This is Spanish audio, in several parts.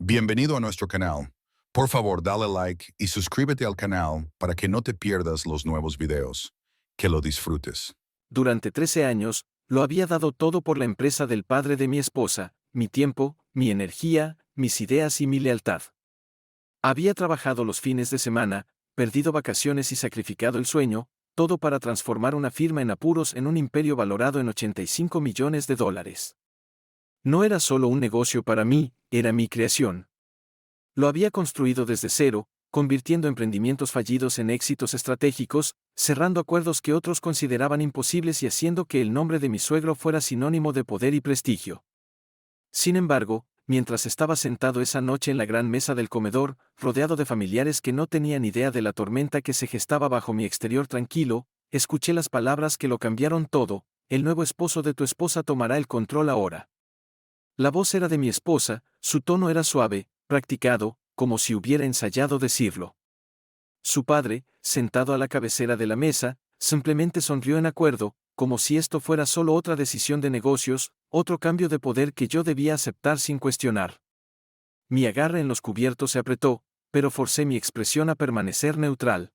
Bienvenido a nuestro canal. Por favor, dale like y suscríbete al canal para que no te pierdas los nuevos videos. Que lo disfrutes. Durante 13 años, lo había dado todo por la empresa del padre de mi esposa, mi tiempo, mi energía, mis ideas y mi lealtad. Había trabajado los fines de semana, perdido vacaciones y sacrificado el sueño, todo para transformar una firma en apuros en un imperio valorado en $85 millones. No era solo un negocio para mí, era mi creación. Lo había construido desde cero, convirtiendo emprendimientos fallidos en éxitos estratégicos, cerrando acuerdos que otros consideraban imposibles y haciendo que el nombre de mi suegro fuera sinónimo de poder y prestigio. Sin embargo, mientras estaba sentado esa noche en la gran mesa del comedor, rodeado de familiares que no tenían idea de la tormenta que se gestaba bajo mi exterior tranquilo, escuché las palabras que lo cambiaron todo: el nuevo esposo de tu esposa tomará el control ahora. La voz era de mi esposa, su tono era suave, practicado, como si hubiera ensayado decirlo. Su padre, sentado a la cabecera de la mesa, simplemente sonrió en acuerdo, como si esto fuera solo otra decisión de negocios, otro cambio de poder que yo debía aceptar sin cuestionar. Mi agarre en los cubiertos se apretó, pero forcé mi expresión a permanecer neutral.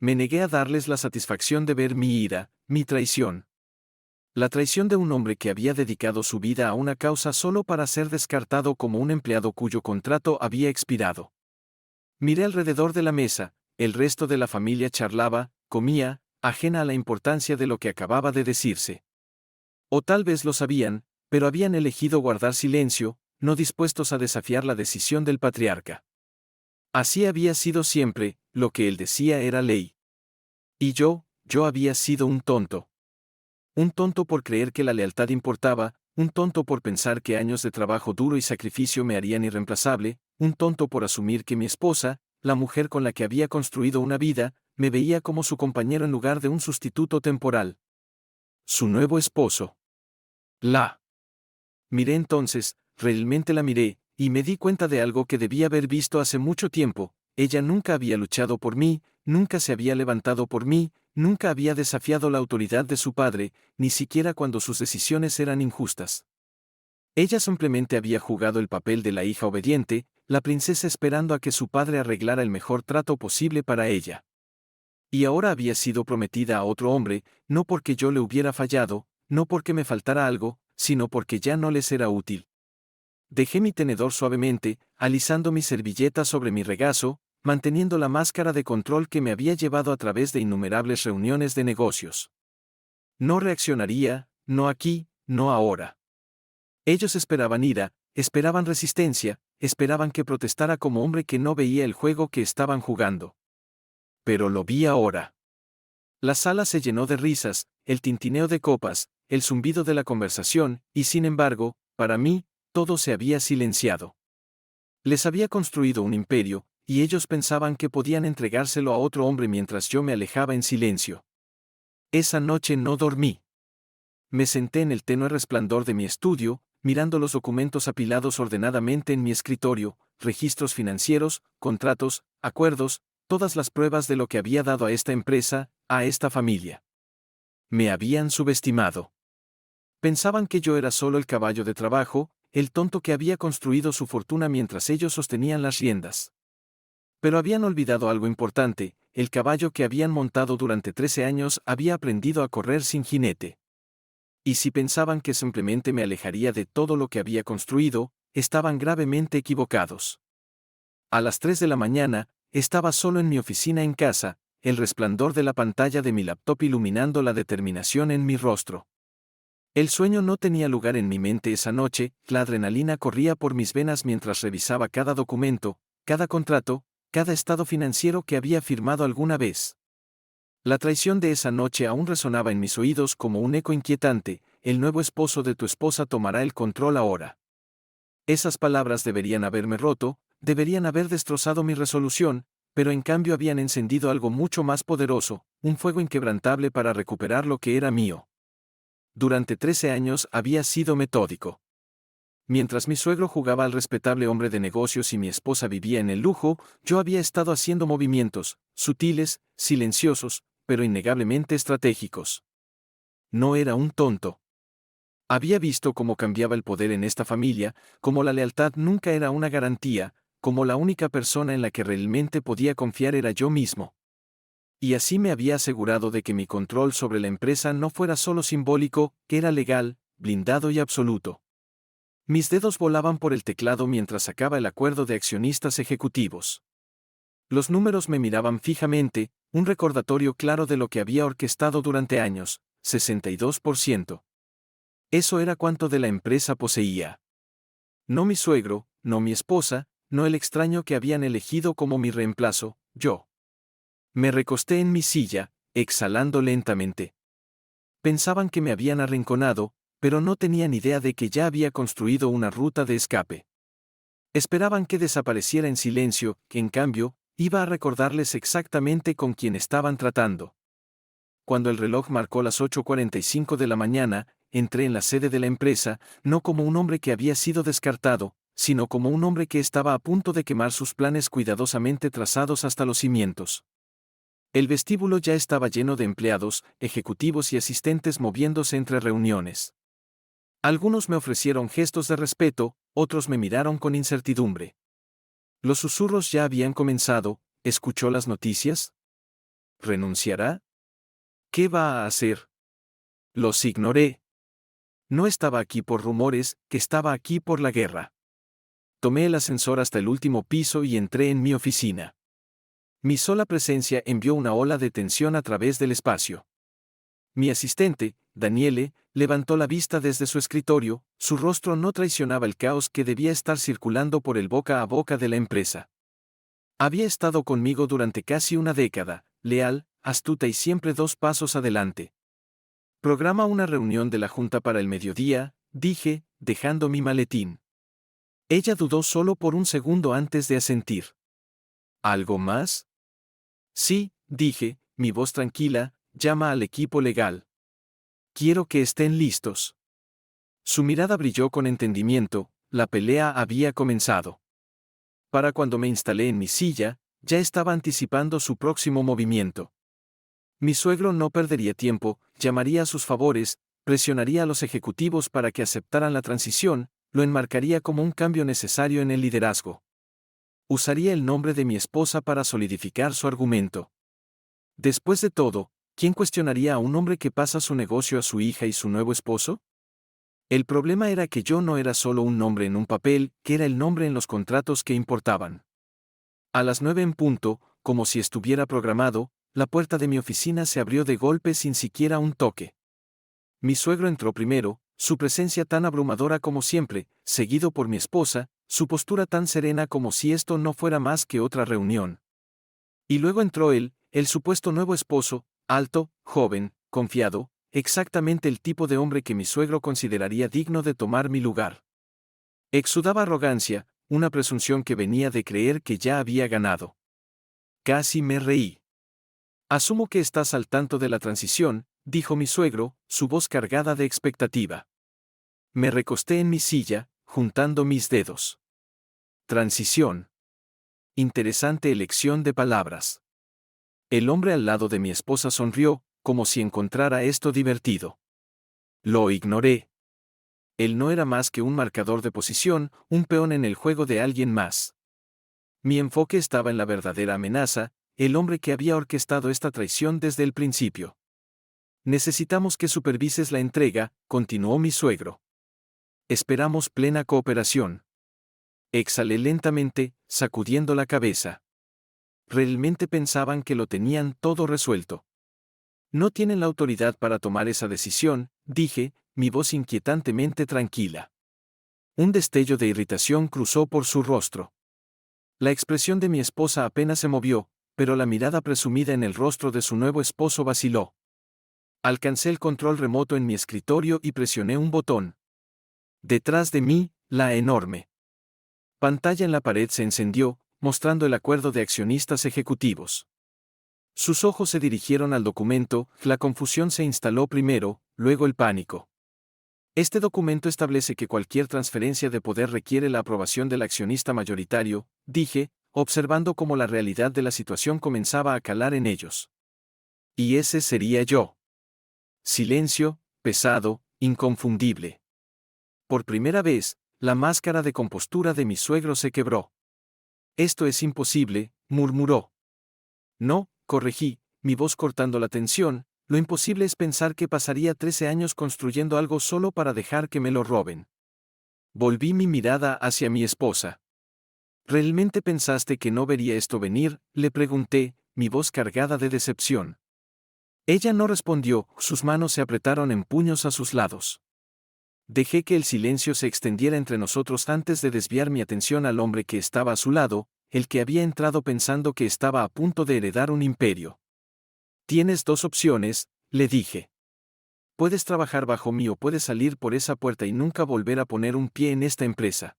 Me negué a darles la satisfacción de ver mi ira, mi traición. La traición de un hombre que había dedicado su vida a una causa solo para ser descartado como un empleado cuyo contrato había expirado. Miré alrededor de la mesa, el resto de la familia charlaba, comía, ajena a la importancia de lo que acababa de decirse. O tal vez lo sabían, pero habían elegido guardar silencio, no dispuestos a desafiar la decisión del patriarca. Así había sido siempre, lo que él decía era ley. Y yo había sido un tonto. Un tonto por creer que la lealtad importaba, un tonto por pensar que años de trabajo duro y sacrificio me harían irreemplazable, un tonto por asumir que mi esposa, la mujer con la que había construido una vida, me veía como su compañero en lugar de un sustituto temporal. Su nuevo esposo. La miré entonces, realmente la miré, y me di cuenta de algo que debía haber visto hace mucho tiempo: ella nunca había luchado por mí, nunca se había levantado por mí, nunca había desafiado la autoridad de su padre, ni siquiera cuando sus decisiones eran injustas. Ella simplemente había jugado el papel de la hija obediente, la princesa esperando a que su padre arreglara el mejor trato posible para ella. Y ahora había sido prometida a otro hombre, no porque yo le hubiera fallado, no porque me faltara algo, sino porque ya no les era útil. Dejé mi tenedor suavemente, alisando mi servilleta sobre mi regazo, manteniendo la máscara de control que me había llevado a través de innumerables reuniones de negocios. No reaccionaría, no aquí, no ahora. Ellos esperaban ira, esperaban resistencia, esperaban que protestara como hombre que no veía el juego que estaban jugando. Pero lo vi ahora. La sala se llenó de risas, el tintineo de copas, el zumbido de la conversación, y sin embargo, para mí, todo se había silenciado. Les había construido un imperio, y ellos pensaban que podían entregárselo a otro hombre mientras yo me alejaba en silencio. Esa noche no dormí. Me senté en el tenue resplandor de mi estudio, mirando los documentos apilados ordenadamente en mi escritorio, registros financieros, contratos, acuerdos, todas las pruebas de lo que había dado a esta empresa, a esta familia. Me habían subestimado. Pensaban que yo era solo el caballo de trabajo, el tonto que había construido su fortuna mientras ellos sostenían las riendas. Pero habían olvidado algo importante: el caballo que habían montado durante 13 años había aprendido a correr sin jinete. Y si pensaban que simplemente me alejaría de todo lo que había construido, estaban gravemente equivocados. A las 3 de la mañana, estaba solo en mi oficina en casa, el resplandor de la pantalla de mi laptop iluminando la determinación en mi rostro. El sueño no tenía lugar en mi mente esa noche, la adrenalina corría por mis venas mientras revisaba cada documento, cada contrato, cada estado financiero que había firmado alguna vez. La traición de esa noche aún resonaba en mis oídos como un eco inquietante: el nuevo esposo de tu esposa tomará el control ahora. Esas palabras deberían haberme roto, deberían haber destrozado mi resolución, pero en cambio habían encendido algo mucho más poderoso, un fuego inquebrantable para recuperar lo que era mío. Durante 13 años había sido metódico. Mientras mi suegro jugaba al respetable hombre de negocios y mi esposa vivía en el lujo, yo había estado haciendo movimientos, sutiles, silenciosos, pero innegablemente estratégicos. No era un tonto. Había visto cómo cambiaba el poder en esta familia, cómo la lealtad nunca era una garantía, cómo la única persona en la que realmente podía confiar era yo mismo. Y así me había asegurado de que mi control sobre la empresa no fuera solo simbólico, que era legal, blindado y absoluto. Mis dedos volaban por el teclado mientras sacaba el acuerdo de accionistas ejecutivos. Los números me miraban fijamente, un recordatorio claro de lo que había orquestado durante años, 62%. Eso era cuánto de la empresa poseía. No mi suegro, no mi esposa, no el extraño que habían elegido como mi reemplazo, yo. Me recosté en mi silla, exhalando lentamente. Pensaban que me habían arrinconado, pero no tenían idea de que ya había construido una ruta de escape. Esperaban que desapareciera en silencio, que en cambio, iba a recordarles exactamente con quién estaban tratando. Cuando el reloj marcó las 8:45 de la mañana, entré en la sede de la empresa, no como un hombre que había sido descartado, sino como un hombre que estaba a punto de quemar sus planes cuidadosamente trazados hasta los cimientos. El vestíbulo ya estaba lleno de empleados, ejecutivos y asistentes moviéndose entre reuniones. Algunos me ofrecieron gestos de respeto, otros me miraron con incertidumbre. Los susurros ya habían comenzado. ¿Escuchó las noticias? ¿Renunciará? ¿Qué va a hacer? Los ignoré. No estaba aquí por rumores, que estaba aquí por la guerra. Tomé el ascensor hasta el último piso y entré en mi oficina. Mi sola presencia envió una ola de tensión a través del espacio. Mi asistente, Daniele, levantó la vista desde su escritorio, su rostro no traicionaba el caos que debía estar circulando por el boca a boca de la empresa. Había estado conmigo durante casi una década, leal, astuta y siempre 2 pasos adelante. Programa una reunión de la junta para el mediodía, dije, dejando mi maletín. Ella dudó solo por un segundo antes de asentir. ¿Algo más? Sí, dije, mi voz tranquila, llama al equipo legal. Quiero que estén listos. Su mirada brilló con entendimiento, la pelea había comenzado. Para cuando me instalé en mi silla, ya estaba anticipando su próximo movimiento. Mi suegro no perdería tiempo, llamaría a sus favores, presionaría a los ejecutivos para que aceptaran la transición, lo enmarcaría como un cambio necesario en el liderazgo. Usaría el nombre de mi esposa para solidificar su argumento. Después de todo, ¿quién cuestionaría a un hombre que pasa su negocio a su hija y su nuevo esposo? El problema era que yo no era solo un nombre en un papel, que era el nombre en los contratos que importaban. A las 9 en punto, como si estuviera programado, la puerta de mi oficina se abrió de golpe sin siquiera un toque. Mi suegro entró primero, su presencia tan abrumadora como siempre, seguido por mi esposa, su postura tan serena como si esto no fuera más que otra reunión. Y luego entró él, el supuesto nuevo esposo, alto, joven, confiado, exactamente el tipo de hombre que mi suegro consideraría digno de tomar mi lugar. Exudaba arrogancia, una presunción que venía de creer que ya había ganado. Casi me reí. Asumo que estás al tanto de la transición, dijo mi suegro, su voz cargada de expectativa. Me recosté en mi silla, juntando mis dedos. Transición. Interesante elección de palabras. El hombre al lado de mi esposa sonrió, como si encontrara esto divertido. Lo ignoré. Él no era más que un marcador de posición, un peón en el juego de alguien más. Mi enfoque estaba en la verdadera amenaza, el hombre que había orquestado esta traición desde el principio. Necesitamos que supervises la entrega, continuó mi suegro. Esperamos plena cooperación. Exhalé lentamente, sacudiendo la cabeza. Realmente pensaban que lo tenían todo resuelto. No tienen la autoridad para tomar esa decisión, dije, mi voz inquietantemente tranquila. Un destello de irritación cruzó por su rostro. La expresión de mi esposa apenas se movió, pero la mirada presumida en el rostro de su nuevo esposo vaciló. Alcancé el control remoto en mi escritorio y presioné un botón. Detrás de mí, la enorme pantalla en la pared se encendió, mostrando el acuerdo de accionistas ejecutivos. Sus ojos se dirigieron al documento, la confusión se instaló primero, luego el pánico. Este documento establece que cualquier transferencia de poder requiere la aprobación del accionista mayoritario, dije, observando cómo la realidad de la situación comenzaba a calar en ellos. Y ese sería yo. Silencio, pesado, Inconfundible. Por primera vez, la máscara de compostura de mi suegro se quebró. Esto es imposible, murmuró. No, corregí, mi voz cortando la tensión, lo imposible es pensar que pasaría 13 años construyendo algo solo para dejar que me lo roben. Volví mi mirada hacia mi esposa. ¿Realmente pensaste que no vería esto venir?, le pregunté, mi voz cargada de decepción. Ella no respondió, sus manos se apretaron en puños a sus lados. Dejé que el silencio se extendiera entre nosotros antes de desviar mi atención al hombre que estaba a su lado, el que había entrado pensando que estaba a punto de heredar un imperio. Tienes dos opciones, le dije. Puedes trabajar bajo mí o puedes salir por esa puerta y nunca volver a poner un pie en esta empresa.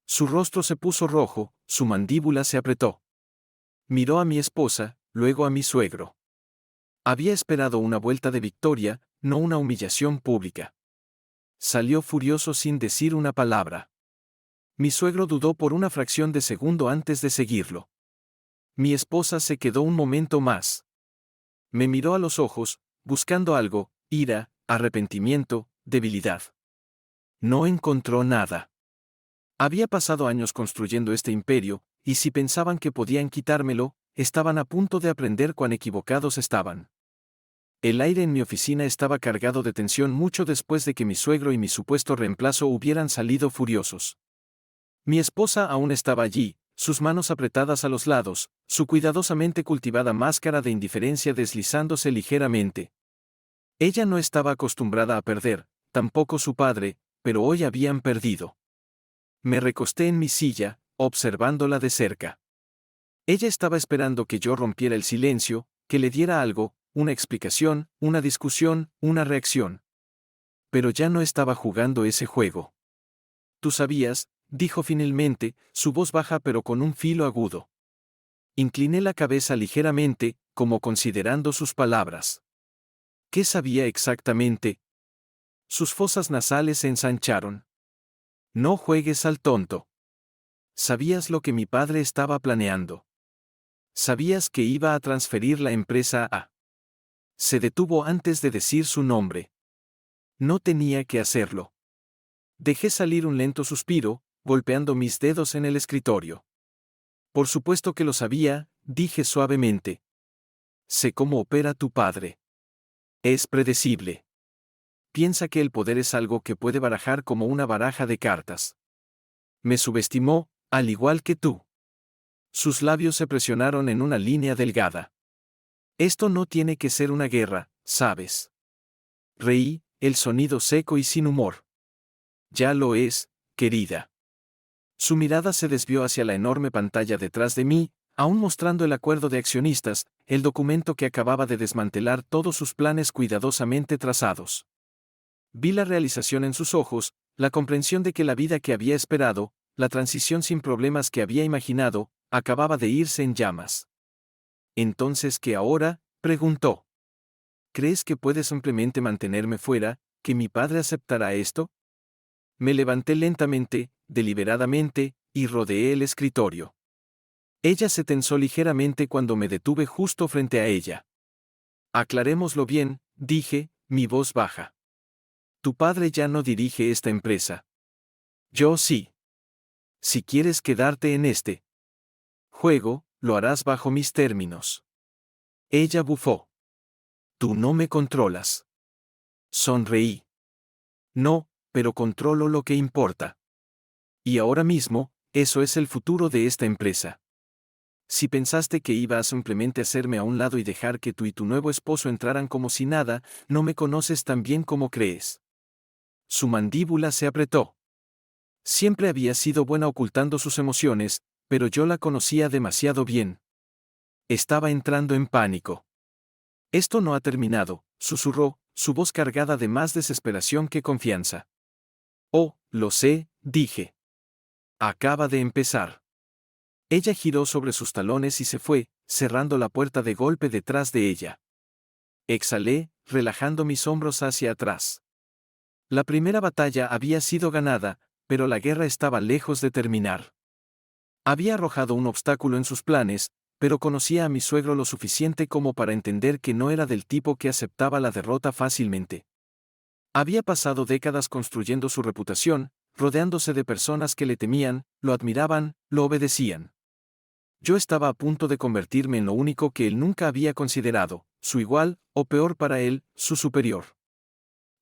Su rostro se puso rojo, su mandíbula se apretó. Miró a mi esposa, luego a mi suegro. Había esperado una vuelta de victoria, no una humillación pública. Salió furioso sin decir una palabra. Mi suegro dudó por una fracción de segundo antes de seguirlo. Mi esposa se quedó un momento más. Me miró a los ojos, buscando algo, ira, arrepentimiento, debilidad. No encontró nada. Había pasado años construyendo este imperio, y si pensaban que podían quitármelo, estaban a punto de aprender cuán equivocados estaban. El aire en mi oficina estaba cargado de tensión mucho después de que mi suegro y mi supuesto reemplazo hubieran salido furiosos. Mi esposa aún estaba allí, sus manos apretadas a los lados, su cuidadosamente cultivada máscara de indiferencia deslizándose ligeramente. Ella no estaba acostumbrada a perder, tampoco su padre, pero hoy habían perdido. Me recosté en mi silla, observándola de cerca. Ella estaba esperando que yo rompiera el silencio, que le diera algo, una explicación, una discusión, una reacción. Pero ya no estaba jugando ese juego. Tú sabías, dijo finalmente, su voz baja pero con un filo agudo. Incliné la cabeza ligeramente, como considerando sus palabras. ¿Qué sabía exactamente? Sus fosas nasales se ensancharon. No juegues al tonto. Sabías lo que mi padre estaba planeando. Sabías que iba a transferir la empresa a... Se detuvo antes de decir su nombre. No tenía que hacerlo. Dejé salir un lento suspiro, golpeando mis dedos en el escritorio. Por supuesto que lo sabía, dije suavemente. Sé cómo opera tu padre. Es predecible. Piensa que el poder es algo que puede barajar como una baraja de cartas. Me subestimó, al igual que tú. Sus labios se presionaron en una línea delgada. Esto no tiene que ser una guerra, ¿sabes? Reí, el sonido seco y sin humor. Ya lo es, querida. Su mirada se desvió hacia la enorme pantalla detrás de mí, aún mostrando el acuerdo de accionistas, el documento que acababa de desmantelar todos sus planes cuidadosamente trazados. Vi la realización en sus ojos, la comprensión de que la vida que había esperado, la transición sin problemas que había imaginado, acababa de irse en llamas. ¿Entonces qué ahora?, preguntó. ¿Crees que puedes simplemente mantenerme fuera, que mi padre aceptará esto? Me levanté lentamente, deliberadamente, y rodeé el escritorio. Ella se tensó ligeramente cuando me detuve justo frente a ella. Aclarémoslo bien, dije, mi voz baja. Tu padre ya no dirige esta empresa. Yo sí. Si quieres quedarte en este juego, lo harás bajo mis términos. Ella bufó. Tú no me controlas. Sonreí. No, pero controlo lo que importa. Y ahora mismo, eso es el futuro de esta empresa. Si pensaste que iba a simplemente hacerme a un lado y dejar que tú y tu nuevo esposo entraran como si nada, no me conoces tan bien como crees. Su mandíbula se apretó. Siempre había sido buena ocultando sus emociones, pero yo la conocía demasiado bien. Estaba entrando en pánico. Esto no ha terminado, susurró, su voz cargada de más desesperación que confianza. Oh, lo sé, dije. Acaba de empezar. Ella giró sobre sus talones y se fue, cerrando la puerta de golpe detrás de ella. Exhalé, relajando mis hombros hacia atrás. La primera batalla había sido ganada, pero la guerra estaba lejos de terminar. Había arrojado un obstáculo en sus planes, pero conocía a mi suegro lo suficiente como para entender que no era del tipo que aceptaba la derrota fácilmente. Había pasado décadas construyendo su reputación, rodeándose de personas que le temían, lo admiraban, lo obedecían. Yo estaba a punto de convertirme en lo único que él nunca había considerado, su igual, o peor para él, su superior.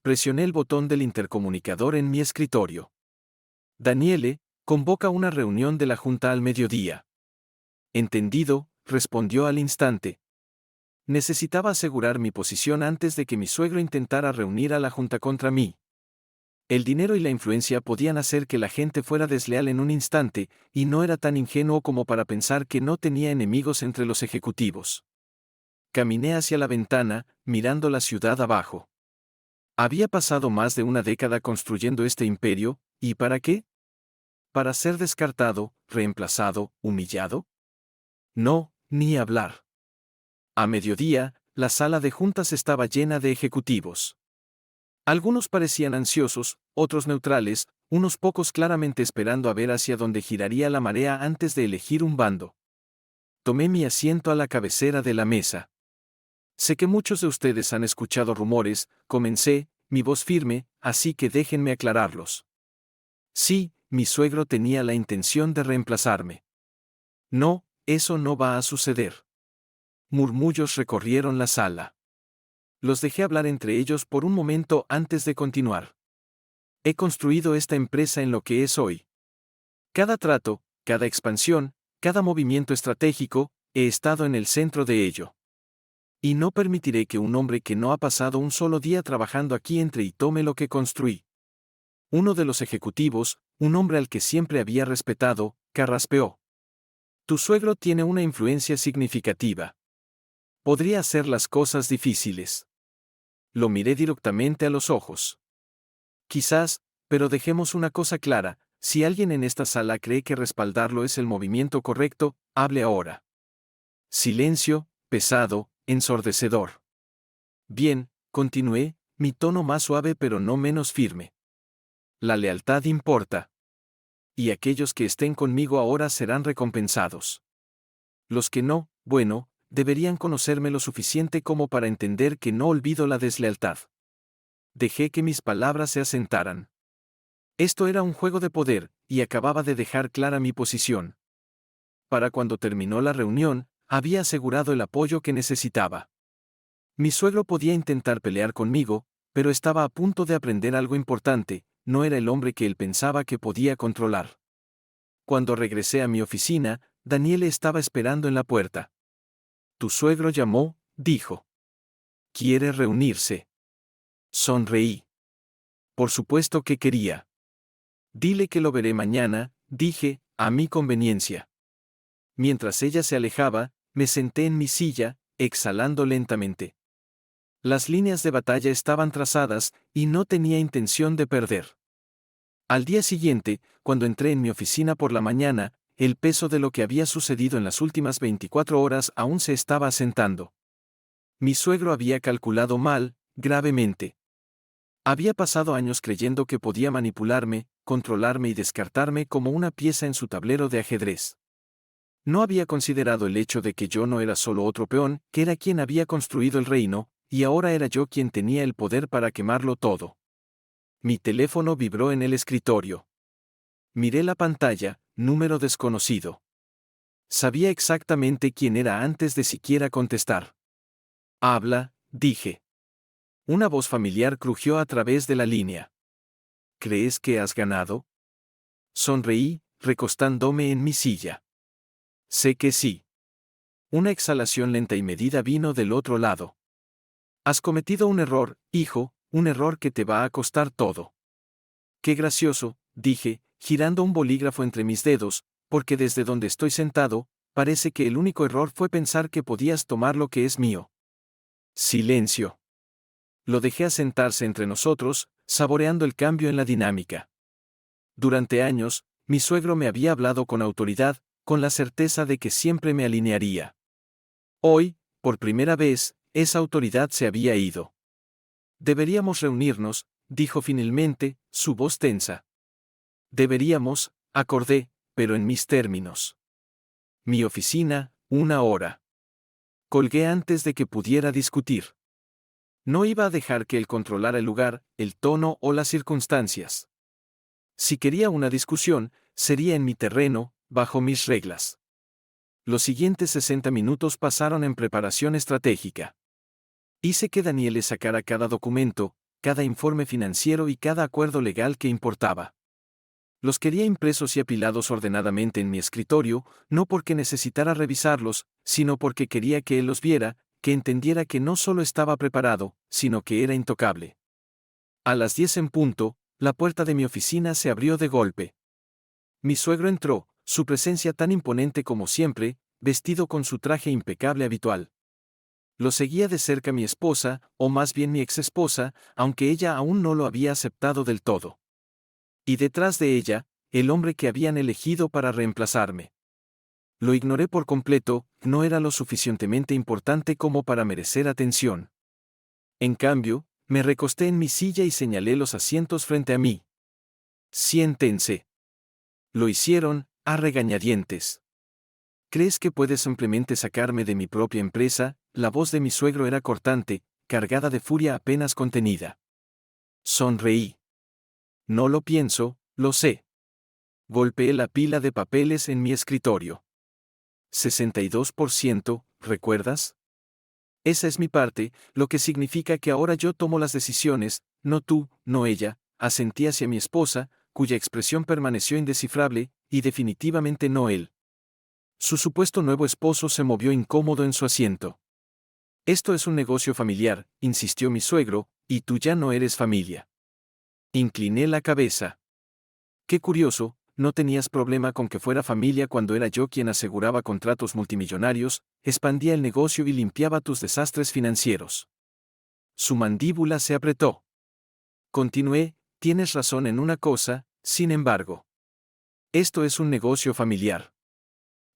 Presioné el botón del intercomunicador en mi escritorio. Daniele, convoca una reunión de la junta al mediodía. Entendido, respondió al instante. Necesitaba asegurar mi posición antes de que mi suegro intentara reunir a la junta contra mí. El dinero y la influencia podían hacer que la gente fuera desleal en un instante, y no era tan ingenuo como para pensar que no tenía enemigos entre los ejecutivos. Caminé hacia la ventana, mirando la ciudad abajo. Había pasado más de una década construyendo este imperio, ¿y para qué? ¿Para ser descartado, reemplazado, humillado? No, ni hablar. A mediodía, la sala de juntas estaba llena de ejecutivos. Algunos parecían ansiosos, otros neutrales, unos pocos claramente esperando a ver hacia dónde giraría la marea antes de elegir un bando. Tomé mi asiento a la cabecera de la mesa. Sé que muchos de ustedes han escuchado rumores, comencé, mi voz firme, así que déjenme aclararlos. Sí, mi suegro tenía la intención de reemplazarme. No, eso no va a suceder. Murmullos recorrieron la sala. Los dejé hablar entre ellos por un momento antes de continuar. He construido esta empresa en lo que es hoy. Cada trato, cada expansión, cada movimiento estratégico, he estado en el centro de ello. Y no permitiré que un hombre que no ha pasado un solo día trabajando aquí entre y tome lo que construí. Uno de los ejecutivos, un hombre al que siempre había respetado, carraspeó. Tu suegro tiene una influencia significativa. Podría hacer las cosas difíciles. Lo miré directamente a los ojos. Quizás, pero dejemos una cosa clara, si alguien en esta sala cree que respaldarlo es el movimiento correcto, hable ahora. Silencio, pesado, ensordecedor. Bien, continué, mi tono más suave pero no menos firme. La lealtad importa. Y aquellos que estén conmigo ahora serán recompensados. Los que no, bueno, deberían conocerme lo suficiente como para entender que no olvido la deslealtad. Dejé que mis palabras se asentaran. Esto era un juego de poder, y acababa de dejar clara mi posición. Para cuando terminó la reunión, había asegurado el apoyo que necesitaba. Mi suegro podía intentar pelear conmigo, pero estaba a punto de aprender algo importante, no era el hombre que él pensaba que podía controlar. Cuando regresé a mi oficina, Daniele estaba esperando en la puerta. Tu suegro llamó, dijo. ¿Quiere reunirse? Sonreí. Por supuesto que quería. Dile que lo veré mañana, dije, a mi conveniencia. Mientras ella se alejaba, me senté en mi silla, exhalando lentamente. Las líneas de batalla estaban trazadas, y no tenía intención de perder. Al día siguiente, cuando entré en mi oficina por la mañana, el peso de lo que había sucedido en las últimas 24 horas aún se estaba asentando. Mi suegro había calculado mal, gravemente. Había pasado años creyendo que podía manipularme, controlarme y descartarme como una pieza en su tablero de ajedrez. No había considerado el hecho de que yo no era solo otro peón, que era quien había construido el reino, y ahora era yo quien tenía el poder para quemarlo todo. Mi teléfono vibró en el escritorio. Miré la pantalla, número desconocido. Sabía exactamente quién era antes de siquiera contestar. Habla, dije. Una voz familiar crujió a través de la línea. ¿Crees que has ganado? Sonreí, recostándome en mi silla. Sé que sí. Una exhalación lenta y medida vino del otro lado. Has cometido un error, hijo, un error que te va a costar todo. Qué gracioso, dije, girando un bolígrafo entre mis dedos, porque desde donde estoy sentado, parece que el único error fue pensar que podías tomar lo que es mío. Silencio. Lo dejé asentarse entre nosotros, saboreando el cambio en la dinámica. Durante años, mi suegro me había hablado con autoridad, con la certeza de que siempre me alinearía. Hoy, por primera vez, esa autoridad se había ido. Deberíamos reunirnos, dijo finalmente, su voz tensa. Deberíamos, acordé, pero en mis términos. Mi oficina, 1 hora. Colgué antes de que pudiera discutir. No iba a dejar que él controlara el lugar, el tono o las circunstancias. Si quería una discusión, sería en mi terreno, bajo mis reglas. Los siguientes 60 minutos pasaron en preparación estratégica. Hice que Daniel le sacara cada documento, cada informe financiero y cada acuerdo legal que importaba. Los quería impresos y apilados ordenadamente en mi escritorio, no porque necesitara revisarlos, sino porque quería que él los viera, que entendiera que no solo estaba preparado, sino que era intocable. A las 10 en punto, la puerta de mi oficina se abrió de golpe. Mi suegro entró, su presencia tan imponente como siempre, vestido con su traje impecable habitual. Lo seguía de cerca mi esposa, o más bien mi exesposa, aunque ella aún no lo había aceptado del todo. Y detrás de ella, el hombre que habían elegido para reemplazarme. Lo ignoré por completo, no era lo suficientemente importante como para merecer atención. En cambio, me recosté en mi silla y señalé los asientos frente a mí. Siéntense. Lo hicieron, a regañadientes. ¿Crees que puedes simplemente sacarme de mi propia empresa? La voz de mi suegro era cortante, cargada de furia apenas contenida. Sonreí. No lo pienso, lo sé. Golpeé la pila de papeles en mi escritorio. 62%, ¿recuerdas? Esa es mi parte, lo que significa que ahora yo tomo las decisiones, no tú, no ella, asentí hacia mi esposa, cuya expresión permaneció indescifrable, y definitivamente no él. Su supuesto nuevo esposo se movió incómodo en su asiento. Esto es un negocio familiar, insistió mi suegro, y tú ya no eres familia. Incliné la cabeza. Qué curioso, no tenías problema con que fuera familia cuando era yo quien aseguraba contratos multimillonarios, expandía el negocio y limpiaba tus desastres financieros. Su mandíbula se apretó. Continué, tienes razón en una cosa, sin embargo. Esto es un negocio familiar.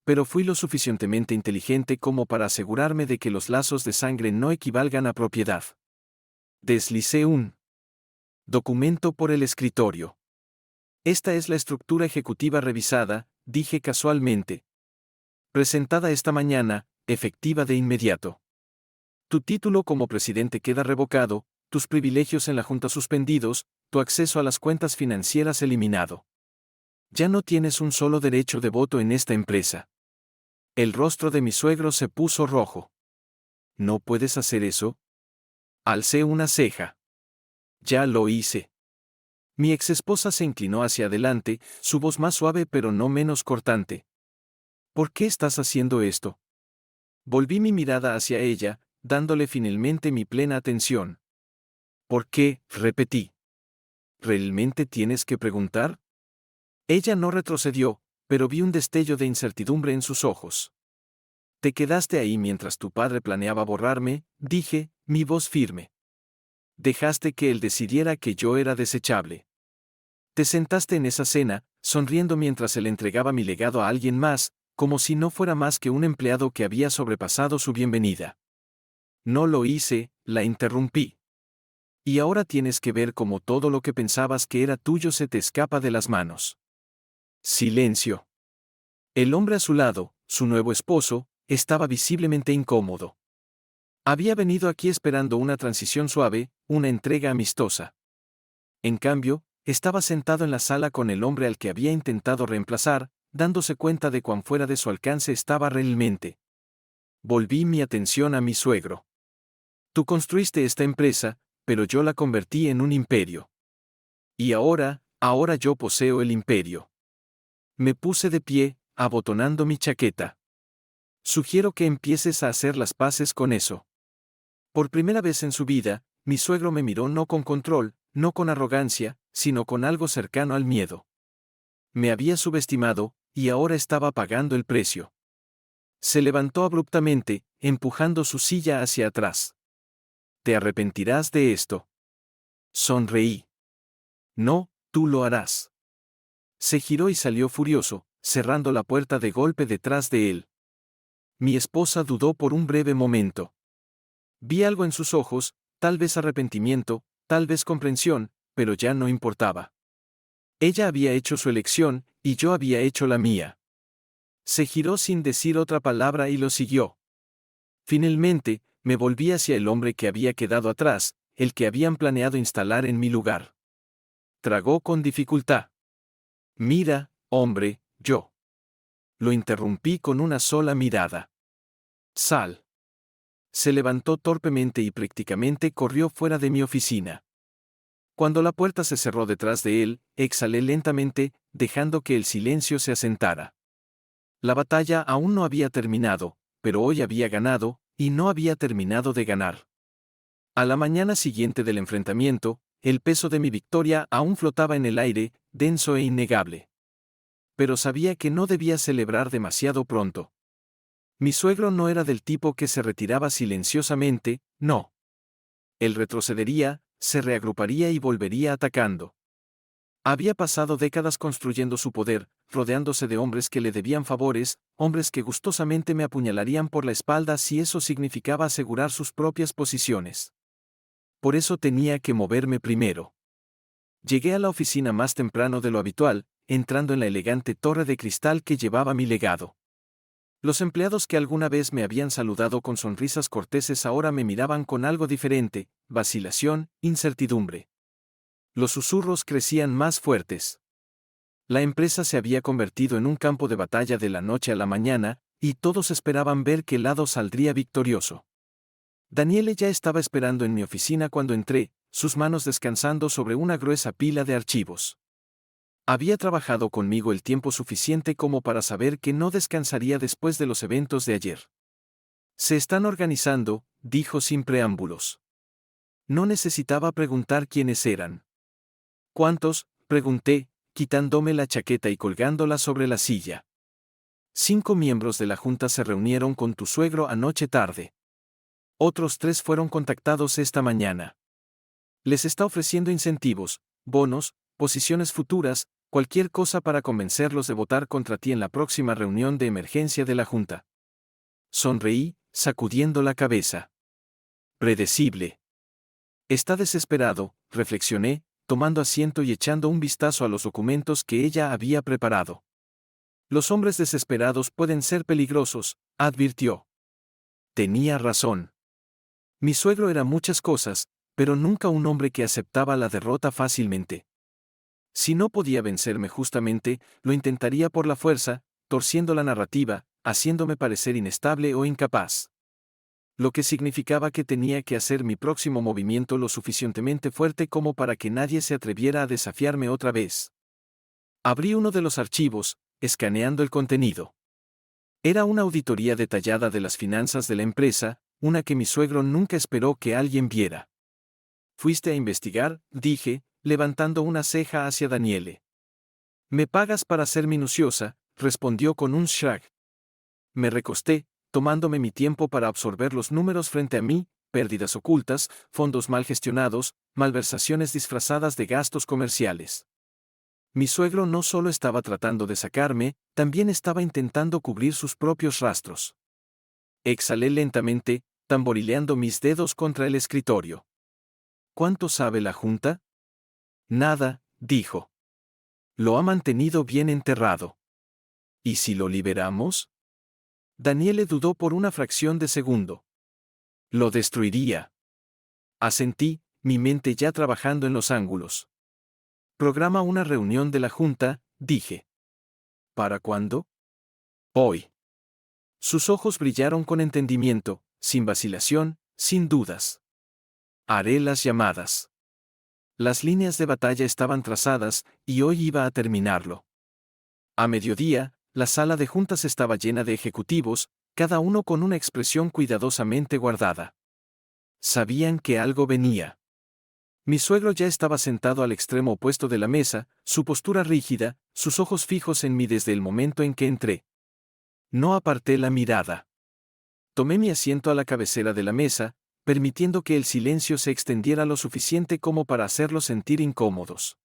Pero fui lo suficientemente inteligente como para asegurarme de que los lazos de sangre no equivalgan a propiedad. Deslicé un documento por el escritorio. Esta es la estructura ejecutiva revisada, dije casualmente. Presentada esta mañana, efectiva de inmediato. Tu título como presidente queda revocado, tus privilegios en la Junta suspendidos, tu acceso a las cuentas financieras eliminado. Ya no tienes un solo derecho de voto en esta empresa. El rostro de mi suegro se puso rojo. ¿No puedes hacer eso? Alcé una ceja. Ya lo hice. Mi exesposa se inclinó hacia adelante, su voz más suave pero no menos cortante. ¿Por qué estás haciendo esto? Volví mi mirada hacia ella, dándole finalmente mi plena atención. ¿Por qué? Repetí. ¿Realmente tienes que preguntar? Ella no retrocedió, pero vi un destello de incertidumbre en sus ojos. Te quedaste ahí mientras tu padre planeaba borrarme, dije, mi voz firme. Dejaste que él decidiera que yo era desechable. Te sentaste en esa cena, sonriendo mientras él entregaba mi legado a alguien más, como si no fuera más que un empleado que había sobrepasado su bienvenida. No lo hice, la interrumpí. Y ahora tienes que ver cómo todo lo que pensabas que era tuyo se te escapa de las manos. Silencio. El hombre a su lado, su nuevo esposo, estaba visiblemente incómodo. Había venido aquí esperando una transición suave, una entrega amistosa. En cambio, estaba sentado en la sala con el hombre al que había intentado reemplazar, dándose cuenta de cuán fuera de su alcance estaba realmente. Volví mi atención a mi suegro. Tú construiste esta empresa, pero yo la convertí en un imperio. Y ahora yo poseo el imperio. Me puse de pie, abotonando mi chaqueta. Sugiero que empieces a hacer las paces con eso. Por primera vez en su vida, mi suegro me miró no con control, no con arrogancia, sino con algo cercano al miedo. Me había subestimado, y ahora estaba pagando el precio. Se levantó abruptamente, empujando su silla hacia atrás. ¿Te arrepentirás de esto? Sonreí. No, tú lo harás. Se giró y salió furioso, cerrando la puerta de golpe detrás de él. Mi esposa dudó por un breve momento. Vi algo en sus ojos, tal vez arrepentimiento, tal vez comprensión, pero ya no importaba. Ella había hecho su elección, y yo había hecho la mía. Se giró sin decir otra palabra y lo siguió. Finalmente, Me volví hacia el hombre que había quedado atrás, el que habían planeado instalar en mi lugar. Tragó con dificultad. Mira, hombre, yo. Lo interrumpí con una sola mirada. Sal. Se levantó torpemente y prácticamente corrió fuera de mi oficina. Cuando la puerta se cerró detrás de él, exhalé lentamente, dejando que el silencio se asentara. La batalla aún no había terminado, pero hoy había ganado, y no había terminado de ganar. A la mañana siguiente del enfrentamiento, el peso de mi victoria aún flotaba en el aire, denso e innegable. Pero sabía que no debía celebrar demasiado pronto. Mi suegro no era del tipo que se retiraba silenciosamente, no. Él retrocedería, se reagruparía y volvería atacando. Había pasado décadas construyendo su poder, rodeándose de hombres que le debían favores, hombres que gustosamente me apuñalarían por la espalda si eso significaba asegurar sus propias posiciones. Por eso tenía que moverme primero. Llegué a la oficina más temprano de lo habitual, entrando en la elegante torre de cristal que llevaba mi legado. Los empleados que alguna vez me habían saludado con sonrisas corteses ahora me miraban con algo diferente, vacilación, incertidumbre. Los susurros crecían más fuertes. La empresa se había convertido en un campo de batalla de la noche a la mañana, y todos esperaban ver qué lado saldría victorioso. Daniele ya estaba esperando en mi oficina cuando entré, sus manos descansando sobre una gruesa pila de archivos. Había trabajado conmigo el tiempo suficiente como para saber que no descansaría después de los eventos de ayer. Se están organizando, dijo sin preámbulos. No necesitaba preguntar quiénes eran. ¿Cuántos?, pregunté, quitándome la chaqueta y colgándola sobre la silla. 5 miembros de la junta se reunieron con tu suegro anoche tarde. Otros 3 fueron contactados esta mañana. Les está ofreciendo incentivos, bonos, posiciones futuras, cualquier cosa para convencerlos de votar contra ti en la próxima reunión de emergencia de la junta. Sonreí, sacudiendo la cabeza. Predecible. Está desesperado, reflexioné, tomando asiento y echando un vistazo a los documentos que ella había preparado. Los hombres desesperados pueden ser peligrosos, advirtió. Tenía razón. Mi suegro era muchas cosas, pero nunca un hombre que aceptaba la derrota fácilmente. Si no podía vencerme justamente, lo intentaría por la fuerza, torciendo la narrativa, haciéndome parecer inestable o incapaz. Lo que significaba que tenía que hacer mi próximo movimiento lo suficientemente fuerte como para que nadie se atreviera a desafiarme otra vez. Abrí uno de los archivos, escaneando el contenido. Era una auditoría detallada de las finanzas de la empresa, una que mi suegro nunca esperó que alguien viera. ¿Fuiste a investigar?, dije, levantando una ceja hacia Daniele. Me pagas para ser minuciosa, respondió con un shrug. Me recosté, tomándome mi tiempo para absorber los números frente a mí, pérdidas ocultas, fondos mal gestionados, malversaciones disfrazadas de gastos comerciales. Mi suegro no solo estaba tratando de sacarme, también estaba intentando cubrir sus propios rastros. Exhalé lentamente, tamborileando mis dedos contra el escritorio. ¿Cuánto sabe la junta? Nada, dijo. Lo ha mantenido bien enterrado. ¿Y si lo liberamos? Daniele dudó por una fracción de segundo. Lo destruiría. Asentí, mi mente ya trabajando en los ángulos. Programa una reunión de la junta, dije. ¿Para cuándo? Hoy. Sus ojos brillaron con entendimiento, sin vacilación, sin dudas. Haré las llamadas. Las líneas de batalla estaban trazadas, y hoy iba a terminarlo. A mediodía, la sala de juntas estaba llena de ejecutivos, cada uno con una expresión cuidadosamente guardada. Sabían que algo venía. Mi suegro ya estaba sentado al extremo opuesto de la mesa, su postura rígida, sus ojos fijos en mí desde el momento en que entré. No aparté la mirada. Tomé mi asiento a la cabecera de la mesa, permitiendo que el silencio se extendiera lo suficiente como para hacerlos sentir incómodos.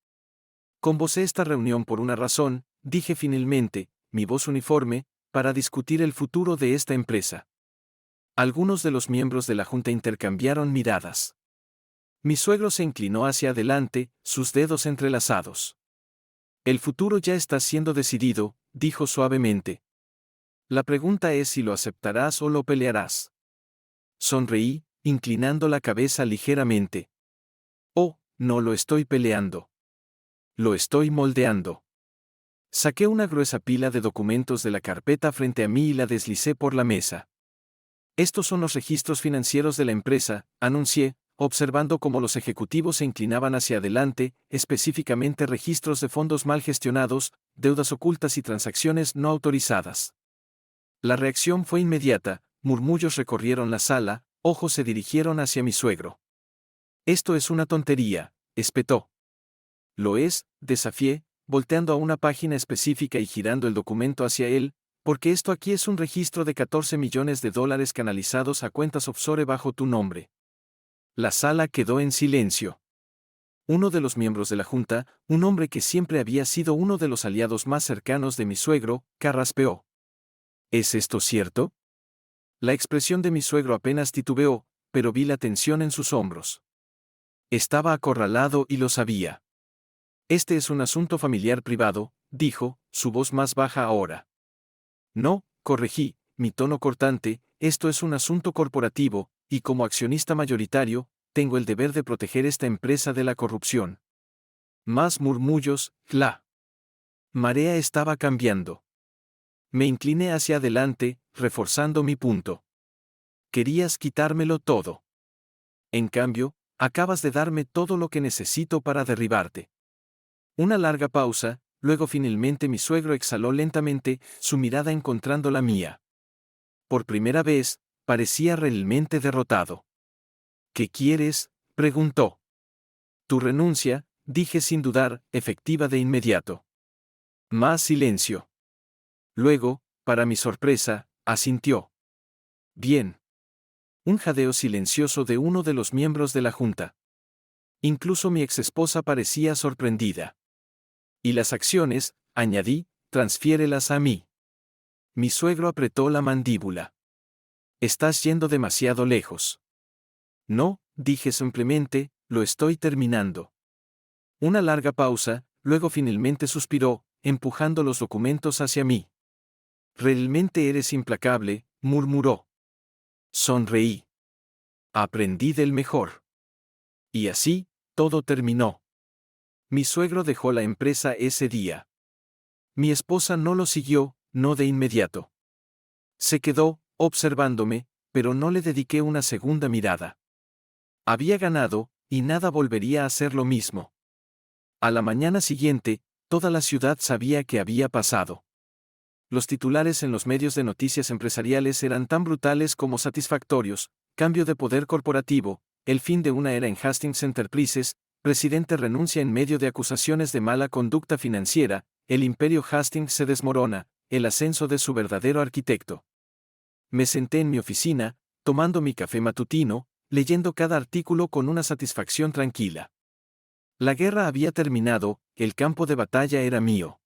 Convoqué esta reunión por una razón, dije finalmente, mi voz uniforme, para discutir el futuro de esta empresa. Algunos de los miembros de la junta intercambiaron miradas. Mi suegro se inclinó hacia adelante, sus dedos entrelazados. El futuro ya está siendo decidido, dijo suavemente. La pregunta es si lo aceptarás o lo pelearás. Sonreí, inclinando la cabeza ligeramente. Oh, no lo estoy peleando. Lo estoy moldeando. Saqué una gruesa pila de documentos de la carpeta frente a mí y la deslicé por la mesa. Estos son los registros financieros de la empresa, anuncié, observando cómo los ejecutivos se inclinaban hacia adelante, específicamente registros de fondos mal gestionados, deudas ocultas y transacciones no autorizadas. La reacción fue inmediata, murmullos recorrieron la sala, ojos se dirigieron hacia mi suegro. Esto es una tontería, espetó. Lo es, desafié, volteando a una página específica y girando el documento hacia él, porque esto aquí es un registro de $14 millones canalizados a cuentas offshore bajo tu nombre. La sala quedó en silencio. Uno de los miembros de la junta, un hombre que siempre había sido uno de los aliados más cercanos de mi suegro, carraspeó. ¿Es esto cierto? La expresión de mi suegro apenas titubeó, pero vi la tensión en sus hombros. Estaba acorralado y lo sabía. Este es un asunto familiar privado, dijo, su voz más baja ahora. No, corregí, mi tono cortante, esto es un asunto corporativo, y como accionista mayoritario, tengo el deber de proteger esta empresa de la corrupción. Más murmullos, la marea estaba cambiando. Me incliné hacia adelante, reforzando mi punto. Querías quitármelo todo. En cambio, acabas de darme todo lo que necesito para derribarte. Una larga pausa, luego finalmente mi suegro exhaló lentamente, su mirada encontrando la mía. Por primera vez, parecía realmente derrotado. ¿Qué quieres?, preguntó. Tu renuncia, dije sin dudar, efectiva de inmediato. Más silencio. Luego, para mi sorpresa, asintió. Bien. Un jadeo silencioso de uno de los miembros de la junta. Incluso mi exesposa parecía sorprendida. Y las acciones, añadí, transfiérelas a mí. Mi suegro apretó la mandíbula. Estás yendo demasiado lejos. No, dije simplemente, lo estoy terminando. Una larga pausa, luego finalmente suspiró, empujando los documentos hacia mí. Realmente eres implacable, murmuró. Sonreí. Aprendí del mejor. Y así, todo terminó. Mi suegro dejó la empresa ese día. Mi esposa no lo siguió, no de inmediato. Se quedó, observándome, pero no le dediqué una segunda mirada. Había ganado, y nada volvería a ser lo mismo. A la mañana siguiente, toda la ciudad sabía qué había pasado. Los titulares en los medios de noticias empresariales eran tan brutales como satisfactorios: cambio de poder corporativo, el fin de una era en Hastings Enterprises, presidente renuncia en medio de acusaciones de mala conducta financiera, el imperio Hastings se desmorona, el ascenso de su verdadero arquitecto. Me senté en mi oficina, tomando mi café matutino, leyendo cada artículo con una satisfacción tranquila. La guerra había terminado, el campo de batalla era mío.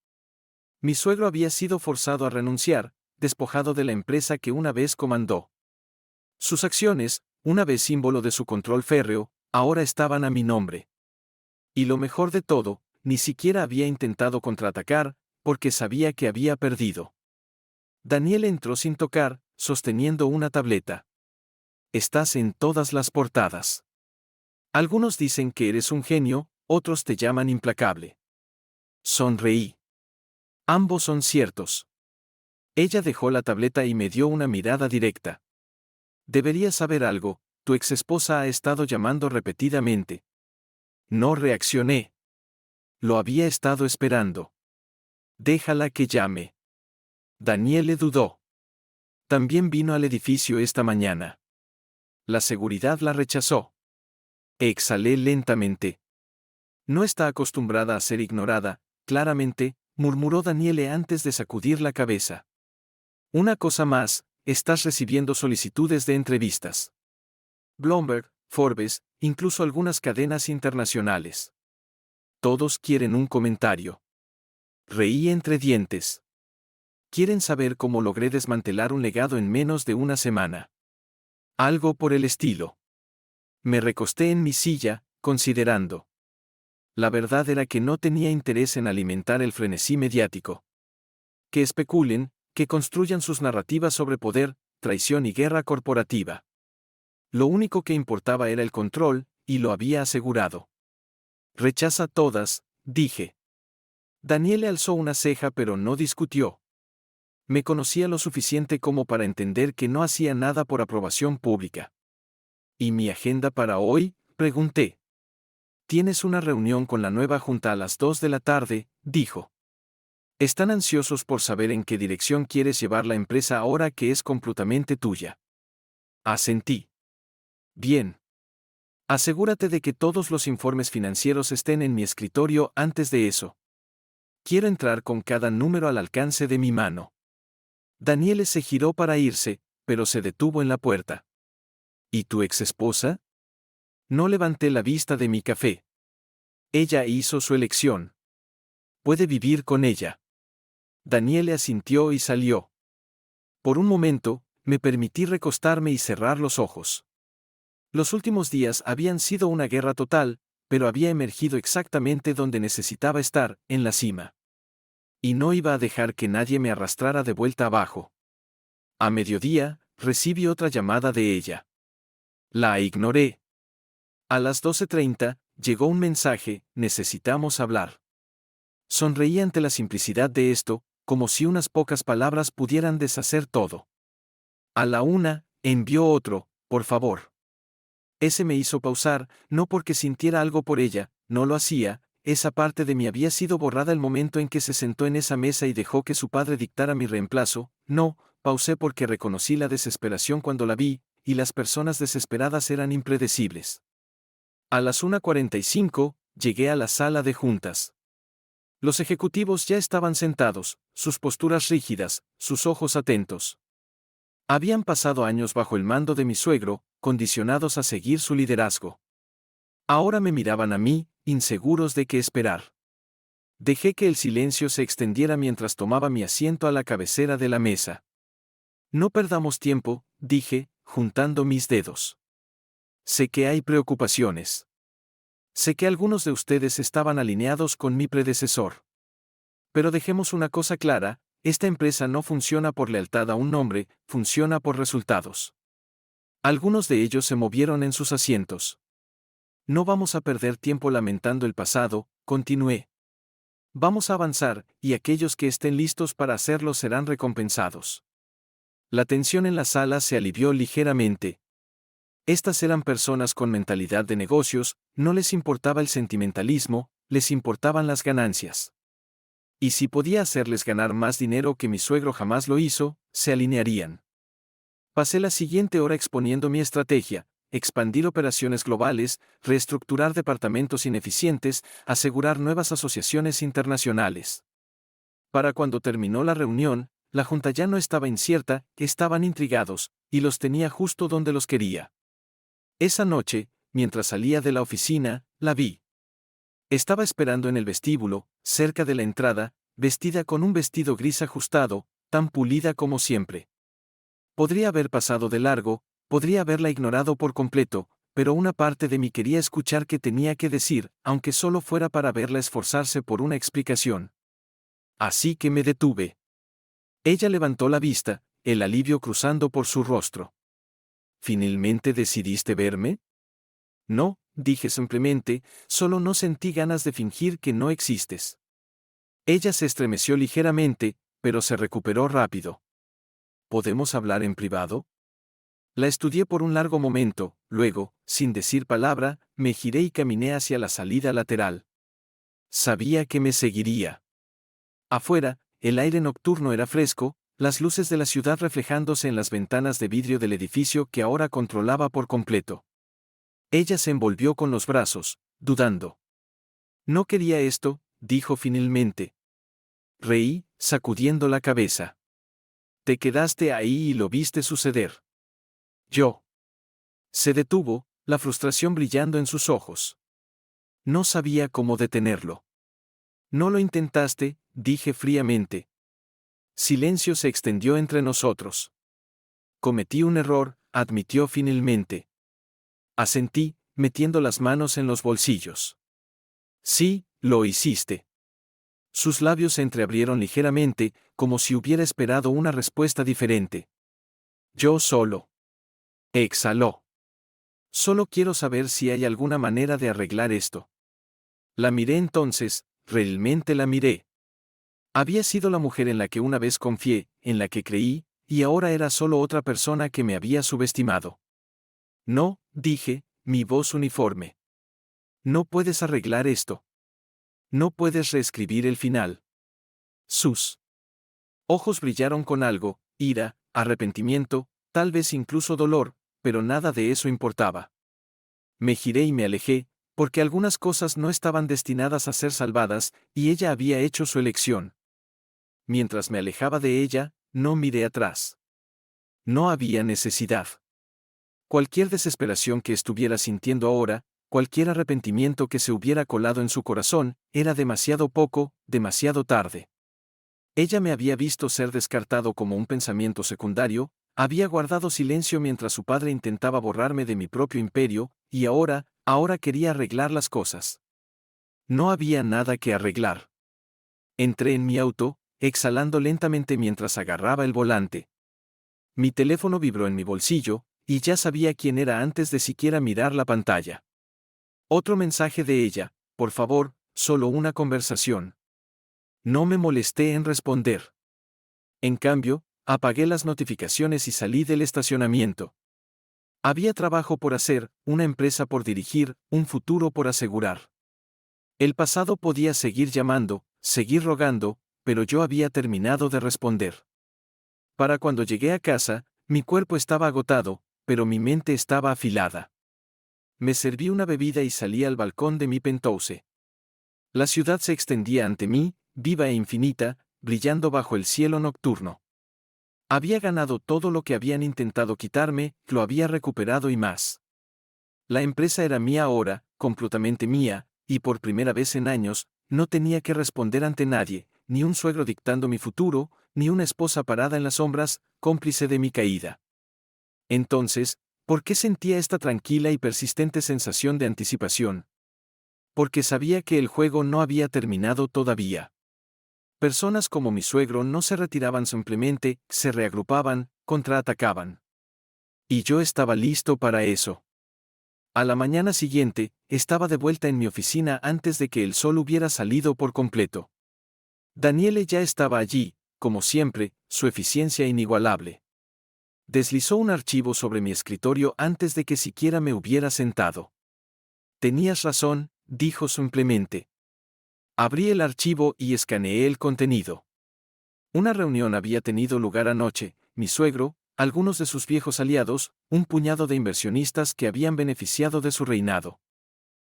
Mi suegro había sido forzado a renunciar, despojado de la empresa que una vez comandó. Sus acciones, una vez símbolo de su control férreo, ahora estaban a mi nombre. Y lo mejor de todo, ni siquiera había intentado contraatacar, porque sabía que había perdido. Daniel entró sin tocar, sosteniendo una tableta. Estás en todas las portadas. Algunos dicen que eres un genio, otros te llaman implacable. Sonreí. Ambos son ciertos. Ella dejó la tableta y me dio una mirada directa. Deberías saber algo, tu exesposa ha estado llamando repetidamente. No reaccioné. Lo había estado esperando. Déjala que llame. Daniele dudó. También vino al edificio esta mañana. La seguridad la rechazó. Exhalé lentamente. No está acostumbrada a ser ignorada, claramente, murmuró Daniele antes de sacudir la cabeza. Una cosa más, estás recibiendo solicitudes de entrevistas. Bloomberg, Forbes, incluso algunas cadenas internacionales. Todos quieren un comentario. Reí entre dientes. Quieren saber cómo logré desmantelar un legado en menos de una semana. Algo por el estilo. Me recosté en mi silla, considerando. La verdad era que no tenía interés en alimentar el frenesí mediático. Que especulen, que construyan sus narrativas sobre poder, traición y guerra corporativa. Lo único que importaba era el control, y lo había asegurado. Rechaza todas, dije. Daniele alzó una ceja pero no discutió. Me conocía lo suficiente como para entender que no hacía nada por aprobación pública. ¿Y mi agenda para hoy?, pregunté. Tienes una reunión con la nueva junta a las 2 de la tarde, dijo. Están ansiosos por saber en qué dirección quieres llevar la empresa ahora que es completamente tuya. Asentí. Bien. Asegúrate de que todos los informes financieros estén en mi escritorio antes de eso. Quiero entrar con cada número al alcance de mi mano. Daniele se giró para irse, pero se detuvo en la puerta. ¿Y tu exesposa? No levanté la vista de mi café. Ella hizo su elección. Puede vivir con ella. Daniele asintió y salió. Por un momento, me permití recostarme y cerrar los ojos. Los últimos días habían sido una guerra total, pero había emergido exactamente donde necesitaba estar, en la cima. Y no iba a dejar que nadie me arrastrara de vuelta abajo. A mediodía, recibí otra llamada de ella. La ignoré. A las 12:30, llegó un mensaje: necesitamos hablar. Sonreí ante la simplicidad de esto, como si unas pocas palabras pudieran deshacer todo. A la 1, envió otro: por favor. Ese me hizo pausar, no porque sintiera algo por ella, no lo hacía, esa parte de mí había sido borrada el momento en que se sentó en esa mesa y dejó que su padre dictara mi reemplazo, no, pausé porque reconocí la desesperación cuando la vi, y las personas desesperadas eran impredecibles. A las 1:45, llegué a la sala de juntas. Los ejecutivos ya estaban sentados, sus posturas rígidas, sus ojos atentos. Habían pasado años bajo el mando de mi suegro, condicionados a seguir su liderazgo. Ahora me miraban a mí, inseguros de qué esperar. Dejé que el silencio se extendiera mientras tomaba mi asiento a la cabecera de la mesa. No perdamos tiempo, dije, juntando mis dedos. Sé que hay preocupaciones. Sé que algunos de ustedes estaban alineados con mi predecesor. Pero dejemos una cosa clara: esta empresa no funciona por lealtad a un nombre, funciona por resultados. Algunos de ellos se movieron en sus asientos. No vamos a perder tiempo lamentando el pasado, continué. Vamos a avanzar, y aquellos que estén listos para hacerlo serán recompensados. La tensión en la sala se alivió ligeramente. Estas eran personas con mentalidad de negocios, no les importaba el sentimentalismo, les importaban las ganancias. Y si podía hacerles ganar más dinero que mi suegro jamás lo hizo, se alinearían. Pasé la siguiente hora exponiendo mi estrategia: expandir operaciones globales, reestructurar departamentos ineficientes, asegurar nuevas asociaciones internacionales. Para cuando terminó la reunión, la junta ya no estaba incierta, estaban intrigados, y los tenía justo donde los quería. Esa noche, mientras salía de la oficina, la vi. Estaba esperando en el vestíbulo, cerca de la entrada, vestida con un vestido gris ajustado, tan pulida como siempre. Podría haber pasado de largo, podría haberla ignorado por completo, pero una parte de mí quería escuchar qué tenía que decir, aunque solo fuera para verla esforzarse por una explicación. Así que me detuve. Ella levantó la vista, el alivio cruzando por su rostro. ¿Finalmente decidiste verme? No, dije simplemente, solo no sentí ganas de fingir que no existes. Ella se estremeció ligeramente, pero se recuperó rápido. ¿Podemos hablar en privado? La estudié por un largo momento, luego, sin decir palabra, me giré y caminé hacia la salida lateral. Sabía que me seguiría. Afuera, el aire nocturno era fresco, las luces de la ciudad reflejándose en las ventanas de vidrio del edificio que ahora controlaba por completo. Ella se envolvió con los brazos, dudando. No quería esto, dijo finalmente. Reí, sacudiendo la cabeza. Te quedaste ahí y lo viste suceder. Yo. Se detuvo, la frustración brillando en sus ojos. No sabía cómo detenerlo. No lo intentaste, dije fríamente. Silencio se extendió entre nosotros. Cometí un error, admitió finalmente. Asentí, metiendo las manos en los bolsillos. Sí, lo hiciste. Sus labios se entreabrieron ligeramente, como si hubiera esperado una respuesta diferente. Yo solo. Exhaló. Solo quiero saber si hay alguna manera de arreglar esto. La miré entonces, realmente la miré. Había sido la mujer en la que una vez confié, en la que creí, y ahora era solo otra persona que me había subestimado. No, dije, mi voz uniforme. No puedes arreglar esto. No puedes reescribir el final. Sus ojos brillaron con algo, ira, arrepentimiento, tal vez incluso dolor, pero nada de eso importaba. Me giré y me alejé, porque algunas cosas no estaban destinadas a ser salvadas, y ella había hecho su elección. Mientras me alejaba de ella, no miré atrás. No había necesidad. Cualquier desesperación que estuviera sintiendo ahora, cualquier arrepentimiento que se hubiera colado en su corazón, era demasiado poco, demasiado tarde. Ella me había visto ser descartado como un pensamiento secundario, había guardado silencio mientras su padre intentaba borrarme de mi propio imperio, y ahora quería arreglar las cosas. No había nada que arreglar. Entré en mi auto, exhalando lentamente mientras agarraba el volante. Mi teléfono vibró en mi bolsillo, y ya sabía quién era antes de siquiera mirar la pantalla. Otro mensaje de ella: por favor, solo una conversación. No me molesté en responder. En cambio, apagué las notificaciones y salí del estacionamiento. Había trabajo por hacer, una empresa por dirigir, un futuro por asegurar. El pasado podía seguir llamando, seguir rogando, pero yo había terminado de responder. Para cuando llegué a casa, mi cuerpo estaba agotado, pero mi mente estaba afilada. Me serví una bebida y salí al balcón de mi penthouse. La ciudad se extendía ante mí, viva e infinita, brillando bajo el cielo nocturno. Había ganado todo lo que habían intentado quitarme, lo había recuperado y más. La empresa era mía ahora, completamente mía, y por primera vez en años, no tenía que responder ante nadie, ni un suegro dictando mi futuro, ni una esposa parada en las sombras, cómplice de mi caída. Entonces, ¿por qué sentía esta tranquila y persistente sensación de anticipación? Porque sabía que el juego no había terminado todavía. Personas como mi suegro no se retiraban simplemente, se reagrupaban, contraatacaban. Y yo estaba listo para eso. A la mañana siguiente, estaba de vuelta en mi oficina antes de que el sol hubiera salido por completo. Daniele ya estaba allí, como siempre, su eficiencia inigualable. Deslizó un archivo sobre mi escritorio antes de que siquiera me hubiera sentado. Tenías razón, dijo simplemente. Abrí el archivo y escaneé el contenido. Una reunión había tenido lugar anoche, mi suegro, algunos de sus viejos aliados, un puñado de inversionistas que habían beneficiado de su reinado.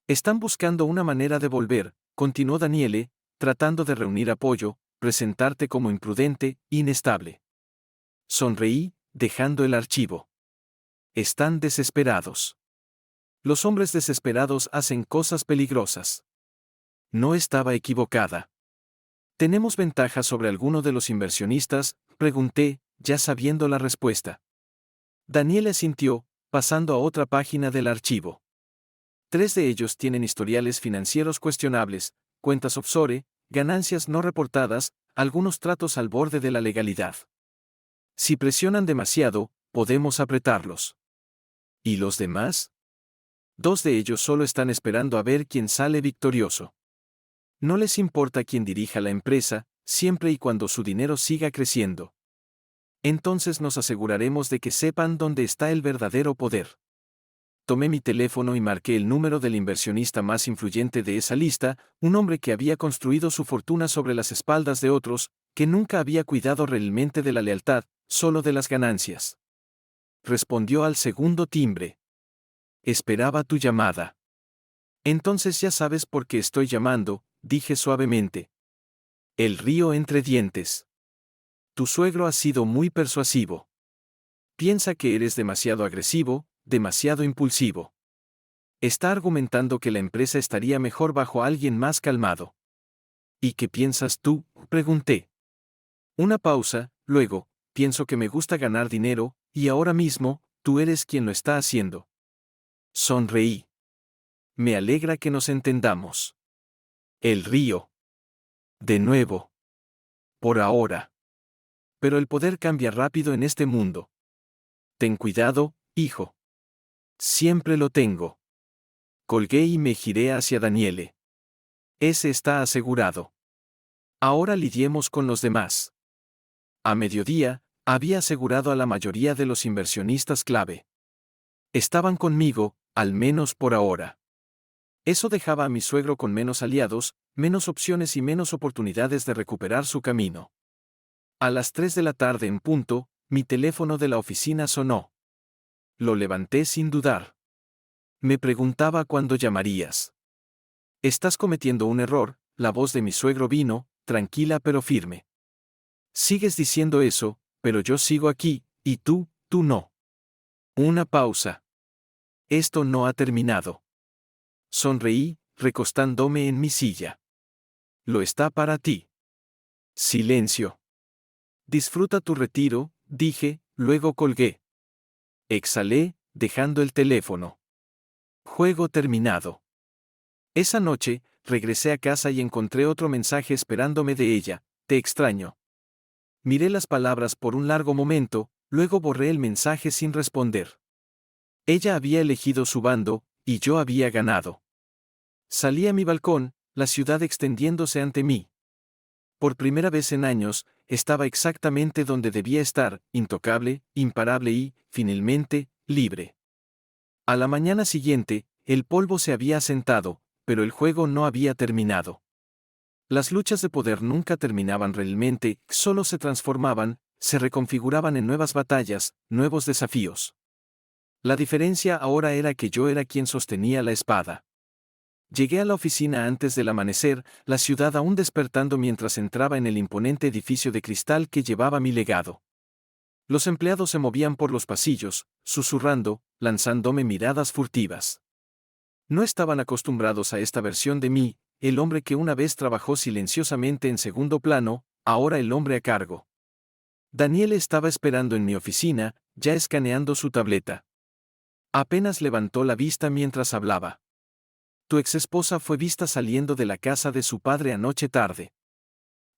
Están buscando una manera de volver, continuó Daniele, tratando de reunir apoyo, presentarte como imprudente, inestable. Sonreí, dejando el archivo. Están desesperados. Los hombres desesperados hacen cosas peligrosas. No estaba equivocada. ¿Tenemos ventaja sobre alguno de los inversionistas?, pregunté, ya sabiendo la respuesta. Daniel asintió, pasando a otra página del archivo. 3 de ellos tienen historiales financieros cuestionables, cuentas offshore, ganancias no reportadas, algunos tratos al borde de la legalidad. Si presionan demasiado, podemos apretarlos. ¿Y los demás? 2 de ellos solo están esperando a ver quién sale victorioso. No les importa quién dirija la empresa, siempre y cuando su dinero siga creciendo. Entonces nos aseguraremos de que sepan dónde está el verdadero poder. Tomé mi teléfono y marqué el número del inversionista más influyente de esa lista, un hombre que había construido su fortuna sobre las espaldas de otros, que nunca había cuidado realmente de la lealtad, solo de las ganancias. Respondió al segundo timbre. Esperaba tu llamada. Entonces ya sabes por qué estoy llamando, dije suavemente. El río entre dientes. Tu suegro ha sido muy persuasivo. Piensa que eres demasiado agresivo, demasiado impulsivo. Está argumentando que la empresa estaría mejor bajo alguien más calmado. ¿Y qué piensas tú?, pregunté. Una pausa, luego, pienso que me gusta ganar dinero, y ahora mismo, tú eres quien lo está haciendo. Sonreí. Me alegra que nos entendamos. El río. De nuevo. Por ahora. Pero el poder cambia rápido en este mundo. Ten cuidado, hijo. Siempre lo tengo. Colgué y me giré hacia Daniele. Ese está asegurado. Ahora lidiemos con los demás. A mediodía, había asegurado a la mayoría de los inversionistas clave. Estaban conmigo, al menos por ahora. Eso dejaba a mi suegro con menos aliados, menos opciones y menos oportunidades de recuperar su camino. A las 3 de la tarde en punto, mi teléfono de la oficina sonó. Lo levanté sin dudar. Me preguntaba cuándo llamarías. Estás cometiendo un error, la voz de mi suegro vino, tranquila pero firme. Sigues diciendo eso, pero yo sigo aquí, y tú no. Una pausa. Esto no ha terminado. Sonreí, recostándome en mi silla. Lo está para ti. Silencio. Disfruta tu retiro, dije, luego colgué. Exhalé, dejando el teléfono. Juego terminado. Esa noche, regresé a casa y encontré otro mensaje esperándome de ella: te extraño. Miré las palabras por un largo momento, luego borré el mensaje sin responder. Ella había elegido su bando, y yo había ganado. Salí a mi balcón, la ciudad extendiéndose ante mí. Por primera vez en años, estaba exactamente donde debía estar, intocable, imparable y, finalmente, libre. A la mañana siguiente, el polvo se había asentado, pero el juego no había terminado. Las luchas de poder nunca terminaban realmente, solo se transformaban, se reconfiguraban en nuevas batallas, nuevos desafíos. La diferencia ahora era que yo era quien sostenía la espada. Llegué a la oficina antes del amanecer, la ciudad aún despertando mientras entraba en el imponente edificio de cristal que llevaba mi legado. Los empleados se movían por los pasillos, susurrando, lanzándome miradas furtivas. No estaban acostumbrados a esta versión de mí, el hombre que una vez trabajó silenciosamente en segundo plano, ahora el hombre a cargo. Daniel estaba esperando en mi oficina, ya escaneando su tableta. Apenas levantó la vista mientras hablaba. Tu exesposa fue vista saliendo de la casa de su padre anoche tarde.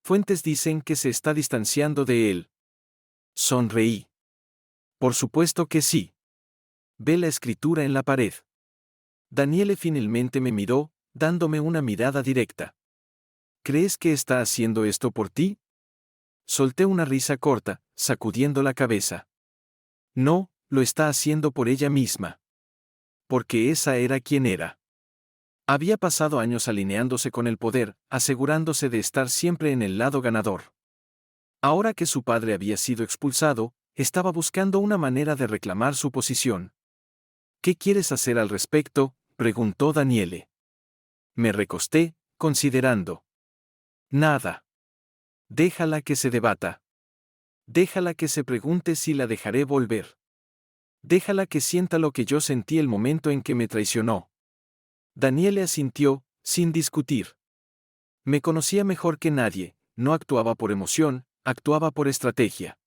Fuentes dicen que se está distanciando de él. Sonreí. Por supuesto que sí. Ve la escritura en la pared. Daniele finalmente me miró, dándome una mirada directa. ¿Crees que está haciendo esto por ti? Solté una risa corta, sacudiendo la cabeza. No, lo está haciendo por ella misma. Porque esa era quien era. Había pasado años alineándose con el poder, asegurándose de estar siempre en el lado ganador. Ahora que su padre había sido expulsado, estaba buscando una manera de reclamar su posición. ¿Qué quieres hacer al respecto?, preguntó Daniele. Me recosté, considerando. Nada. Déjala que se debata. Déjala que se pregunte si la dejaré volver. Déjala que sienta lo que yo sentí el momento en que me traicionó. Daniele asintió, sin discutir. Me conocía mejor que nadie, no actuaba por emoción, actuaba por estrategia.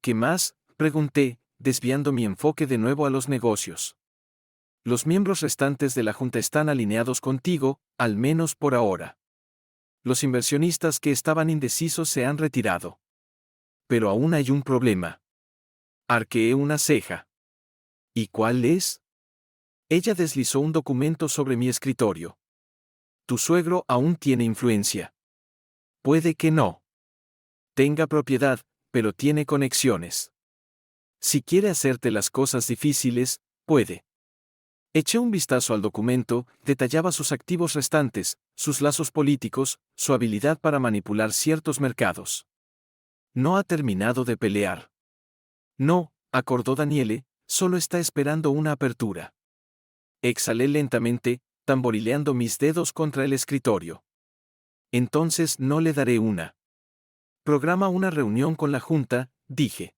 ¿Qué más?, pregunté, desviando mi enfoque de nuevo a los negocios. Los miembros restantes de la Junta están alineados contigo, al menos por ahora. Los inversionistas que estaban indecisos se han retirado. Pero aún hay un problema. Arqueé una ceja. ¿Y cuál es? Ella deslizó un documento sobre mi escritorio. Tu suegro aún tiene influencia. Puede que no tenga propiedad, pero tiene conexiones. Si quiere hacerte las cosas difíciles, puede. Eché un vistazo al documento, detallaba sus activos restantes, sus lazos políticos, su habilidad para manipular ciertos mercados. No ha terminado de pelear. No, acordó Daniele, solo está esperando una apertura. Exhalé lentamente, tamborileando mis dedos contra el escritorio. Entonces no le daré una. Programa una reunión con la Junta, dije.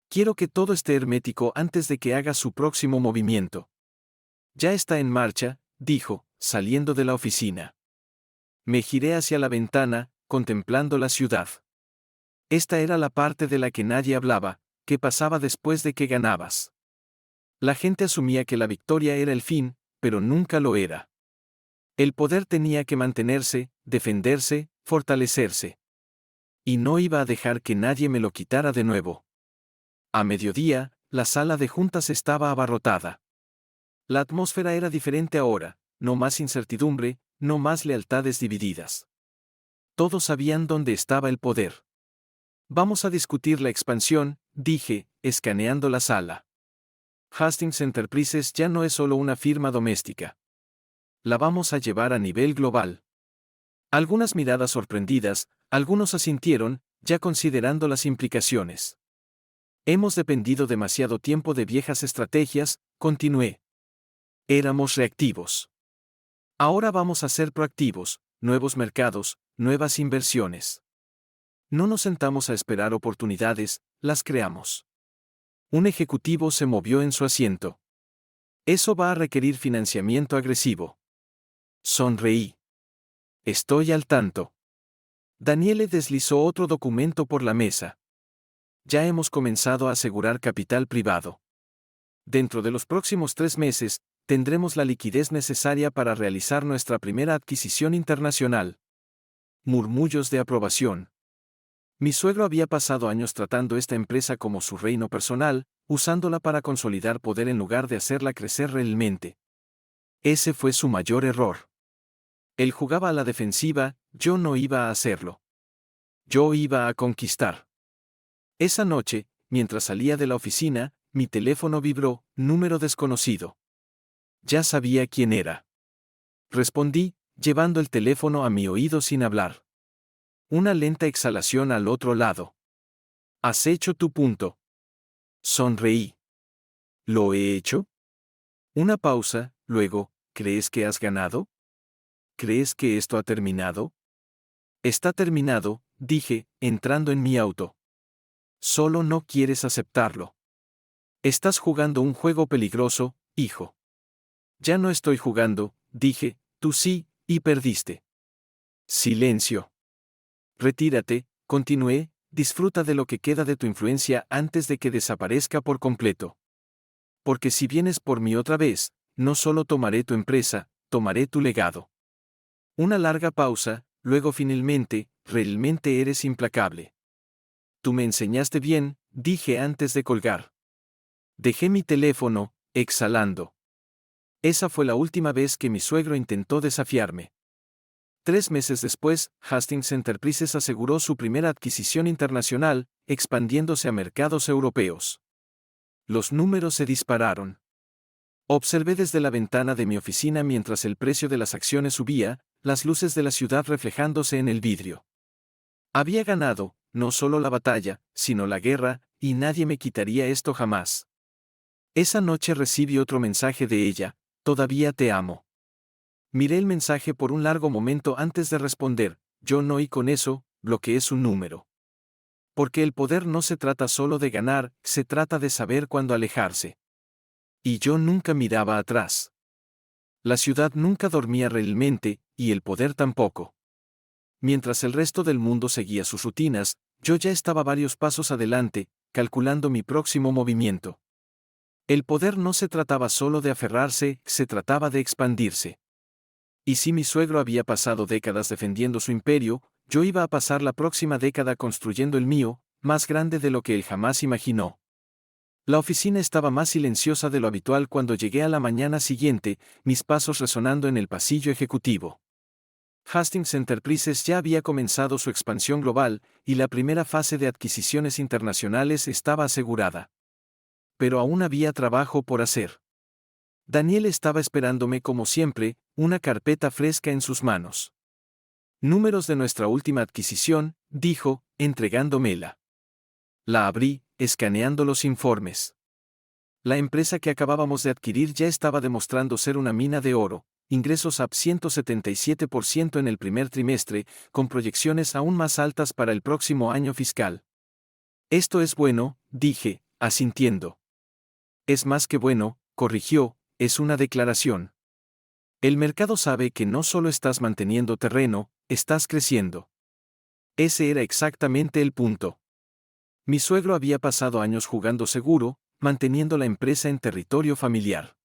Quiero que todo esté hermético antes de que haga su próximo movimiento. Ya está en marcha, dijo, saliendo de la oficina. Me giré hacia la ventana, contemplando la ciudad. Esta era la parte de la que nadie hablaba, que pasaba después de que ganabas. La gente asumía que la victoria era el fin, pero nunca lo era. El poder tenía que mantenerse, defenderse, fortalecerse. Y no iba a dejar que nadie me lo quitara de nuevo. A mediodía, la sala de juntas estaba abarrotada. La atmósfera era diferente ahora, no más incertidumbre, no más lealtades divididas. Todos sabían dónde estaba el poder. Vamos a discutir la expansión, dije, escaneando la sala. Hastings Enterprises ya no es solo una firma doméstica. La vamos a llevar a nivel global. Algunas miradas sorprendidas, algunos asintieron, ya considerando las implicaciones. Hemos dependido demasiado tiempo de viejas estrategias, continué. Éramos reactivos. Ahora vamos a ser proactivos, nuevos mercados, nuevas inversiones. No nos sentamos a esperar oportunidades, las creamos. Un ejecutivo se movió en su asiento. Eso va a requerir financiamiento agresivo. Sonreí. Estoy al tanto. Daniele deslizó otro documento por la mesa. Ya hemos comenzado a asegurar capital privado. Dentro de los próximos 3 meses, tendremos la liquidez necesaria para realizar nuestra primera adquisición internacional. Murmullos de aprobación. Mi suegro había pasado años tratando esta empresa como su reino personal, usándola para consolidar poder en lugar de hacerla crecer realmente. Ese fue su mayor error. Él jugaba a la defensiva, yo no iba a hacerlo. Yo iba a conquistar. Esa noche, mientras salía de la oficina, mi teléfono vibró, número desconocido. Ya sabía quién era. Respondí, llevando el teléfono a mi oído sin hablar. Una lenta exhalación al otro lado. ¿Has hecho tu punto? Sonreí. ¿Lo he hecho? Una pausa, luego, ¿crees que has ganado? ¿Crees que esto ha terminado? Está terminado, dije, entrando en mi auto. Solo no quieres aceptarlo. Estás jugando un juego peligroso, hijo. Ya no estoy jugando, dije, tú sí, y perdiste. Silencio. Retírate, continué, disfruta de lo que queda de tu influencia antes de que desaparezca por completo. Porque si vienes por mí otra vez, no solo tomaré tu empresa, tomaré tu legado. Una larga pausa, luego finalmente, realmente eres implacable. Tú me enseñaste bien, dije antes de colgar. Dejé mi teléfono, exhalando. Esa fue la última vez que mi suegro intentó desafiarme. 3 meses después, Hastings Enterprises aseguró su primera adquisición internacional, expandiéndose a mercados europeos. Los números se dispararon. Observé desde la ventana de mi oficina mientras el precio de las acciones subía, las luces de la ciudad reflejándose en el vidrio. Había ganado, no solo la batalla, sino la guerra, y nadie me quitaría esto jamás. Esa noche recibí otro mensaje de ella, todavía te amo. Miré el mensaje por un largo momento antes de responder, yo no y con eso, bloqueé su número. Porque el poder no se trata solo de ganar, se trata de saber cuándo alejarse. Y yo nunca miraba atrás. La ciudad nunca dormía realmente, y el poder tampoco. Mientras el resto del mundo seguía sus rutinas, yo ya estaba varios pasos adelante, calculando mi próximo movimiento. El poder no se trataba solo de aferrarse, se trataba de expandirse. Y si mi suegro había pasado décadas defendiendo su imperio, yo iba a pasar la próxima década construyendo el mío, más grande de lo que él jamás imaginó. La oficina estaba más silenciosa de lo habitual cuando llegué a la mañana siguiente, mis pasos resonando en el pasillo ejecutivo. Hastings Enterprises ya había comenzado su expansión global, y la primera fase de adquisiciones internacionales estaba asegurada. Pero aún había trabajo por hacer. Daniel estaba esperándome como siempre, una carpeta fresca en sus manos. Números de nuestra última adquisición, dijo, entregándomela. La abrí, escaneando los informes. La empresa que acabábamos de adquirir ya estaba demostrando ser una mina de oro, ingresos up 177% en el primer trimestre, con proyecciones aún más altas para el próximo año fiscal. Esto es bueno, dije, asintiendo. Es más que bueno, corrigió, es una declaración. El mercado sabe que no solo estás manteniendo terreno, estás creciendo. Ese era exactamente el punto. Mi suegro había pasado años jugando seguro, manteniendo la empresa en territorio familiar.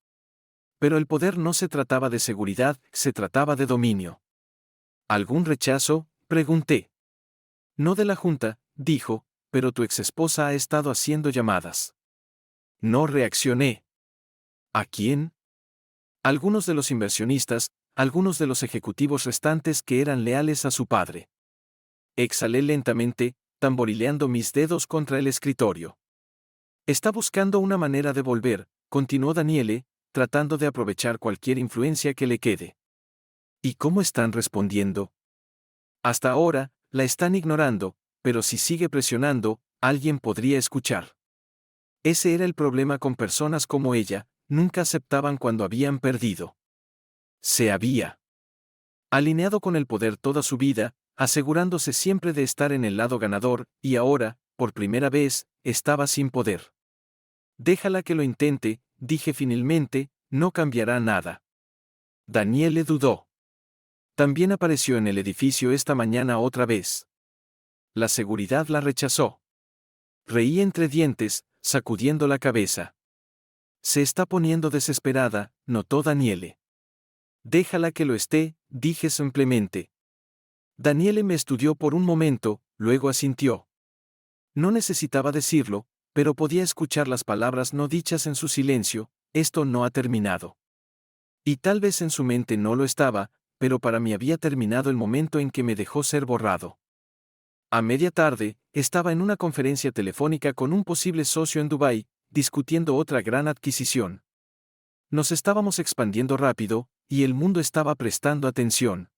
Pero el poder no se trataba de seguridad, se trataba de dominio. ¿Algún rechazo?, pregunté. No de la Junta, dijo, pero tu exesposa ha estado haciendo llamadas. No reaccioné. ¿A quién? Algunos de los inversionistas, algunos de los ejecutivos restantes que eran leales a su padre. Exhalé lentamente, tamborileando mis dedos contra el escritorio. Está buscando una manera de volver, continuó Daniele, tratando de aprovechar cualquier influencia que le quede. ¿Y cómo están respondiendo? Hasta ahora, la están ignorando, pero si sigue presionando, alguien podría escuchar. Ese era el problema con personas como ella, nunca aceptaban cuando habían perdido. Se había alineado con el poder toda su vida, asegurándose siempre de estar en el lado ganador, y ahora, por primera vez, estaba sin poder. Déjala que lo intente, dije finalmente, no cambiará nada. Daniele dudó. También apareció en el edificio esta mañana otra vez. La seguridad la rechazó. Reí entre dientes, sacudiendo la cabeza. Se está poniendo desesperada, notó Daniele. Déjala que lo esté, dije simplemente. Daniele me estudió por un momento, luego asintió. No necesitaba decirlo, pero podía escuchar las palabras no dichas en su silencio, esto no ha terminado. Y tal vez en su mente no lo estaba, pero para mí había terminado el momento en que me dejó ser borrado. A media tarde, estaba en una conferencia telefónica con un posible socio en Dubái, discutiendo otra gran adquisición. Nos estábamos expandiendo rápido, y el mundo estaba prestando atención.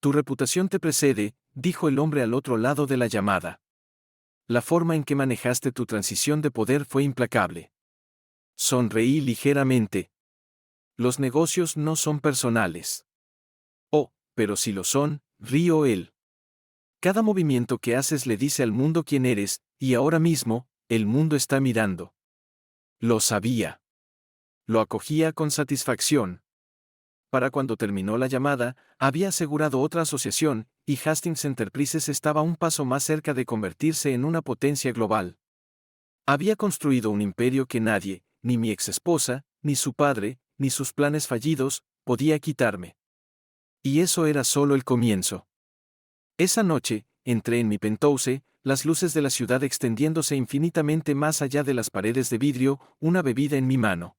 Tu reputación te precede, dijo el hombre al otro lado de la llamada. La forma en que manejaste tu transición de poder fue implacable. Sonreí ligeramente. Los negocios no son personales. Oh, pero si lo son, rió él. Cada movimiento que haces le dice al mundo quién eres, y ahora mismo, el mundo está mirando. Lo sabía. Lo acogía con satisfacción. Para cuando terminó la llamada, había asegurado otra asociación, y Hastings Enterprises estaba un paso más cerca de convertirse en una potencia global. Había construido un imperio que nadie, ni mi exesposa, ni su padre, ni sus planes fallidos, podía quitarme. Y eso era solo el comienzo. Esa noche, entré en mi penthouse, las luces de la ciudad extendiéndose infinitamente más allá de las paredes de vidrio, una bebida en mi mano.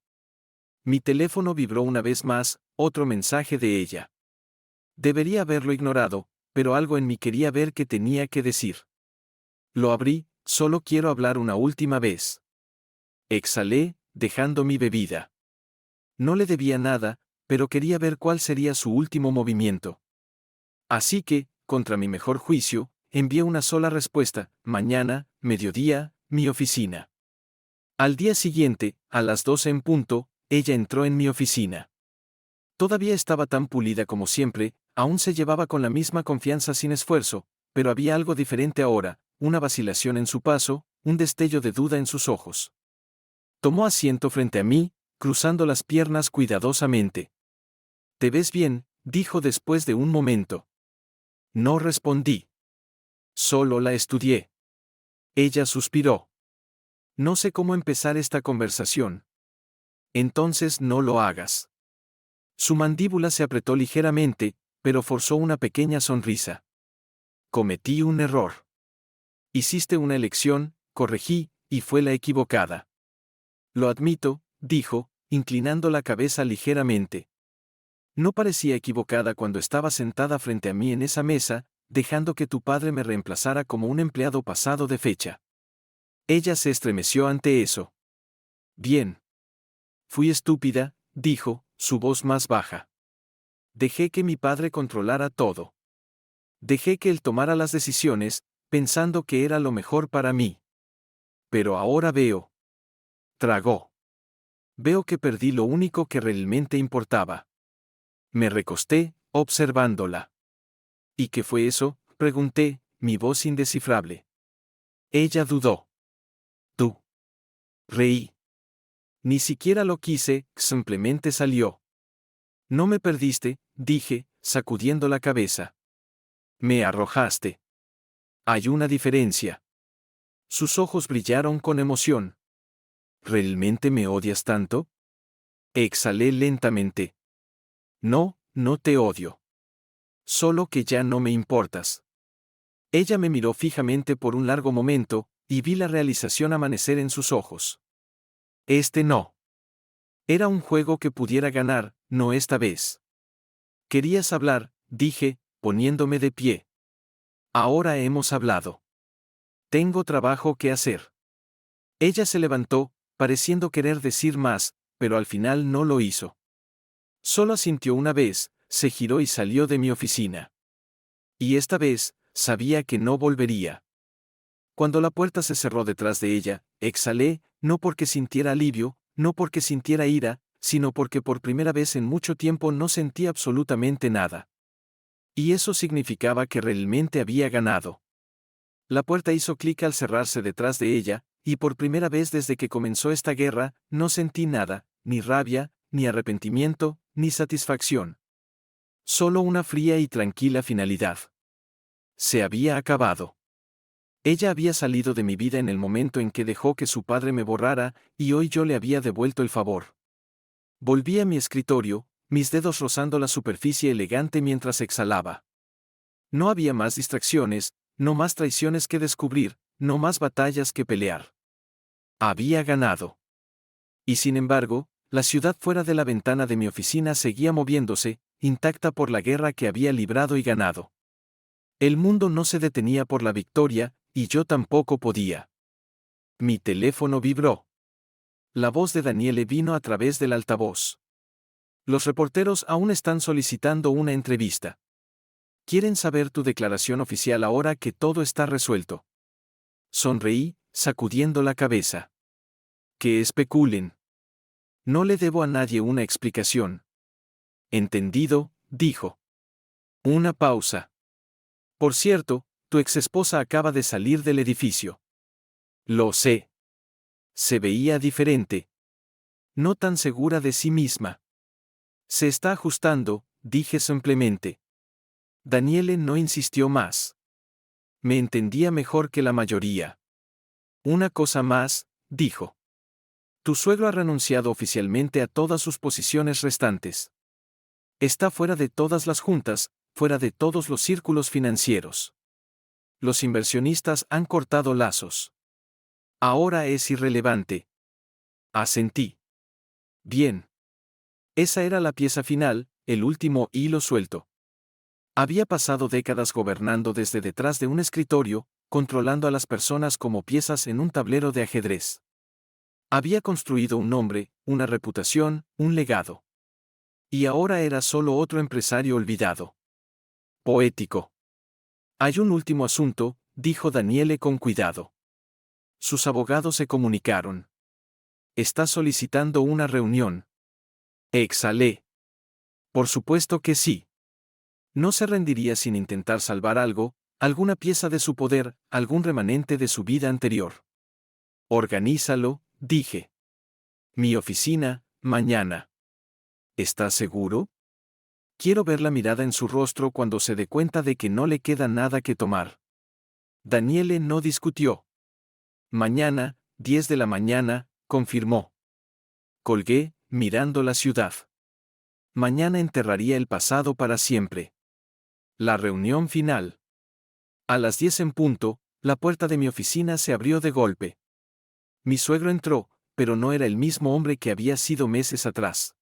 Mi teléfono vibró una vez más, otro mensaje de ella. Debería haberlo ignorado, pero algo en mí quería ver qué tenía que decir. Lo abrí, solo quiero hablar una última vez. Exhalé, dejando mi bebida. No le debía nada, pero quería ver cuál sería su último movimiento. Así que, contra mi mejor juicio, envié una sola respuesta: mañana, mediodía, mi oficina. Al día siguiente, a las 12 en punto, ella entró en mi oficina. Todavía estaba tan pulida como siempre, aún se llevaba con la misma confianza sin esfuerzo, pero había algo diferente ahora, una vacilación en su paso, un destello de duda en sus ojos. Tomó asiento frente a mí, cruzando las piernas cuidadosamente. «¿Te ves bien?», dijo después de un momento. No respondí. Solo la estudié. Ella suspiró. No sé cómo empezar esta conversación. Entonces no lo hagas. Su mandíbula se apretó ligeramente, pero forzó una pequeña sonrisa. Cometí un error. Hiciste una elección, corregí, y fue la equivocada. Lo admito, dijo, inclinando la cabeza ligeramente. No parecía equivocada cuando estaba sentada frente a mí en esa mesa, dejando que tu padre me reemplazara como un empleado pasado de fecha. Ella se estremeció ante eso. Bien. Fui estúpida, dijo, su voz más baja. Dejé que mi padre controlara todo. Dejé que él tomara las decisiones, pensando que era lo mejor para mí. Pero ahora veo. Tragó. Veo que perdí lo único que realmente importaba. Me recosté, observándola. ¿Y qué fue eso?, pregunté, mi voz indescifrable. Ella dudó. Tú. Reí. Ni siquiera lo quise, simplemente salió. No me perdiste, dije, sacudiendo la cabeza. Me arrojaste. Hay una diferencia. Sus ojos brillaron con emoción. ¿Realmente me odias tanto? Exhalé lentamente. No, no te odio. Solo que ya no me importas. Ella me miró fijamente por un largo momento, y vi la realización amanecer en sus ojos. No. Era un juego que pudiera ganar, no esta vez. Querías hablar, dije, poniéndome de pie. Ahora hemos hablado. Tengo trabajo que hacer. Ella se levantó, pareciendo querer decir más, pero al final no lo hizo. Solo asintió una vez, se giró y salió de mi oficina. Y esta vez, sabía que no volvería. Cuando la puerta se cerró detrás de ella, exhalé, no porque sintiera alivio, no porque sintiera ira, sino porque por primera vez en mucho tiempo no sentí absolutamente nada. Y eso significaba que realmente había ganado. La puerta hizo clic al cerrarse detrás de ella, y por primera vez desde que comenzó esta guerra, no sentí nada, ni rabia, ni arrepentimiento, ni satisfacción. Solo una fría y tranquila finalidad. Se había acabado. Ella había salido de mi vida en el momento en que dejó que su padre me borrara, y hoy yo le había devuelto el favor. Volví a mi escritorio, mis dedos rozando la superficie elegante mientras exhalaba. No había más distracciones, no más traiciones que descubrir, no más batallas que pelear. Había ganado. Y sin embargo, la ciudad fuera de la ventana de mi oficina seguía moviéndose, intacta por la guerra que había librado y ganado. El mundo no se detenía por la victoria, y yo tampoco podía. Mi teléfono vibró. La voz de Daniele vino a través del altavoz. Los reporteros aún están solicitando una entrevista. Quieren saber tu declaración oficial ahora que todo está resuelto. Sonreí, sacudiendo la cabeza. Que especulen. No le debo a nadie una explicación. Entendido, dijo. Una pausa. Por cierto, tu exesposa acaba de salir del edificio. Lo sé. Se veía diferente. No tan segura de sí misma. Se está ajustando, dije simplemente. Daniele no insistió más. Me entendía mejor que la mayoría. Una cosa más, dijo. Tu suegro ha renunciado oficialmente a todas sus posiciones restantes. Está fuera de todas las juntas, fuera de todos los círculos financieros. Los inversionistas han cortado lazos. Ahora es irrelevante. Asentí. Bien. Esa era la pieza final, el último hilo suelto. Había pasado décadas gobernando desde detrás de un escritorio, controlando a las personas como piezas en un tablero de ajedrez. Había construido un nombre, una reputación, un legado. Y ahora era solo otro empresario olvidado. Poético. Hay un último asunto, dijo Daniele con cuidado. Sus abogados se comunicaron. Está solicitando una reunión. Exhalé. Por supuesto que sí. No se rendiría sin intentar salvar algo, alguna pieza de su poder, algún remanente de su vida anterior. Organízalo, dije. Mi oficina, mañana. ¿Estás seguro? Quiero ver la mirada en su rostro cuando se dé cuenta de que no le queda nada que tomar. Daniele no discutió. Mañana, 10 de la mañana, confirmó. Colgué, mirando la ciudad. Mañana enterraría el pasado para siempre. La reunión final. A las 10 en punto, la puerta de mi oficina se abrió de golpe. Mi suegro entró, pero no era el mismo hombre que había sido meses atrás.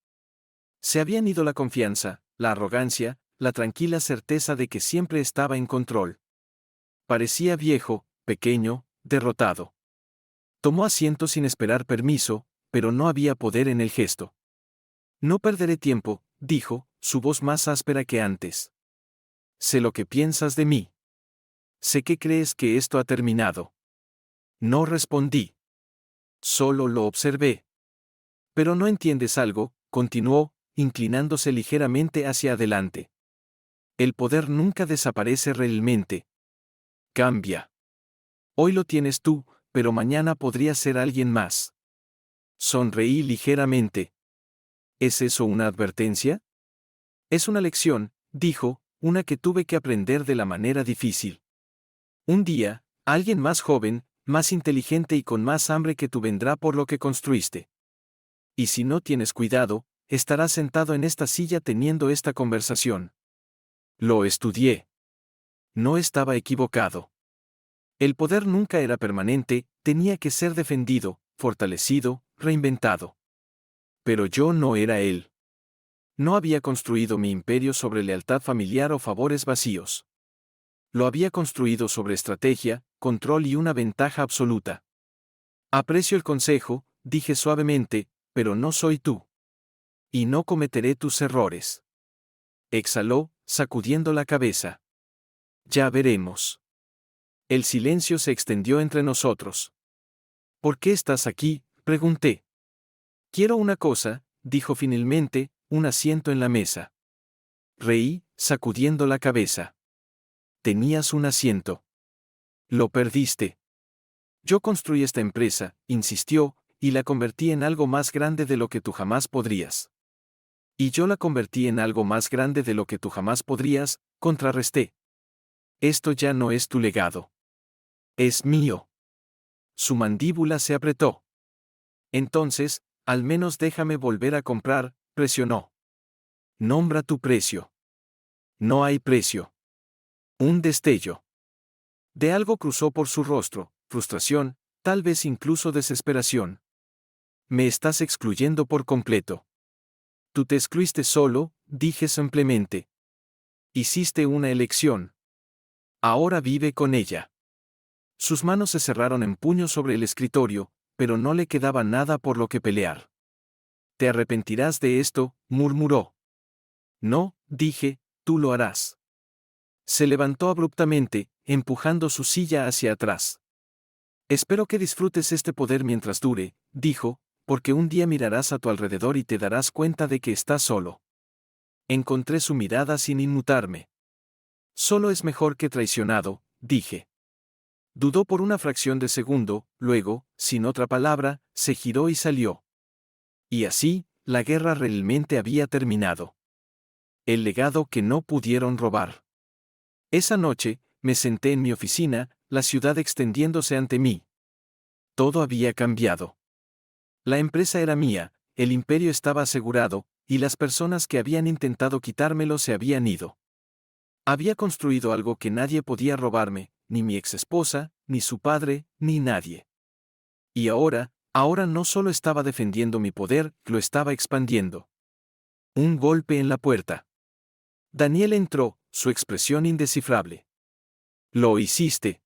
Se habían ido la confianza, la arrogancia, la tranquila certeza de que siempre estaba en control. Parecía viejo, pequeño, derrotado. Tomó asiento sin esperar permiso, pero no había poder en el gesto. No perderé tiempo, dijo, su voz más áspera que antes. Sé lo que piensas de mí. Sé que crees que esto ha terminado. No respondí. Solo lo observé. Pero no entiendes algo, continuó, inclinándose ligeramente hacia adelante. El poder nunca desaparece realmente. Cambia. Hoy lo tienes tú, pero mañana podría ser alguien más. Sonreí ligeramente. ¿Es eso una advertencia? Es una lección, dijo, una que tuve que aprender de la manera difícil. Un día, alguien más joven, más inteligente y con más hambre que tú vendrá por lo que construiste. Y si no tienes cuidado, estarás sentado en esta silla teniendo esta conversación. Lo estudié. No estaba equivocado. El poder nunca era permanente, tenía que ser defendido, fortalecido, reinventado. Pero yo no era él. No había construido mi imperio sobre lealtad familiar o favores vacíos. Lo había construido sobre estrategia, control y una ventaja absoluta. Aprecio el consejo, dije suavemente, pero no soy tú. Y no cometeré tus errores. Exhaló, sacudiendo la cabeza. Ya veremos. El silencio se extendió entre nosotros. ¿Por qué estás aquí?, pregunté. Quiero una cosa, dijo finalmente, un asiento en la mesa. Reí, sacudiendo la cabeza. Tenías un asiento. Lo perdiste. Yo construí esta empresa, insistió, y la convertí en algo más grande de lo que tú jamás podrías. Y yo la convertí en algo más grande de lo que tú jamás podrías, contrarresté. Esto ya no es tu legado. Es mío. Su mandíbula se apretó. Entonces, al menos déjame volver a comprar, presionó. Nombra tu precio. No hay precio. Un destello de algo cruzó por su rostro, frustración, tal vez incluso desesperación. Me estás excluyendo por completo. Tú te excluiste solo, dije simplemente. Hiciste una elección. Ahora vive con ella. Sus manos se cerraron en puños sobre el escritorio, pero no le quedaba nada por lo que pelear. Te arrepentirás de esto, murmuró. No, dije, tú lo harás. Se levantó abruptamente, empujando su silla hacia atrás. Espero que disfrutes este poder mientras dure, dijo, porque un día mirarás a tu alrededor y te darás cuenta de que estás solo. Encontré su mirada sin inmutarme. Solo es mejor que traicionado, dije. Dudó por una fracción de segundo, luego, sin otra palabra, se giró y salió. Y así, la guerra realmente había terminado. El legado que no pudieron robar. Esa noche, me senté en mi oficina, la ciudad extendiéndose ante mí. Todo había cambiado. La empresa era mía, el imperio estaba asegurado, y las personas que habían intentado quitármelo se habían ido. Había construido algo que nadie podía robarme, ni mi exesposa, ni su padre, ni nadie. Y ahora no solo estaba defendiendo mi poder, lo estaba expandiendo. Un golpe en la puerta. Daniel entró, su expresión indescifrable. ¿Lo hiciste?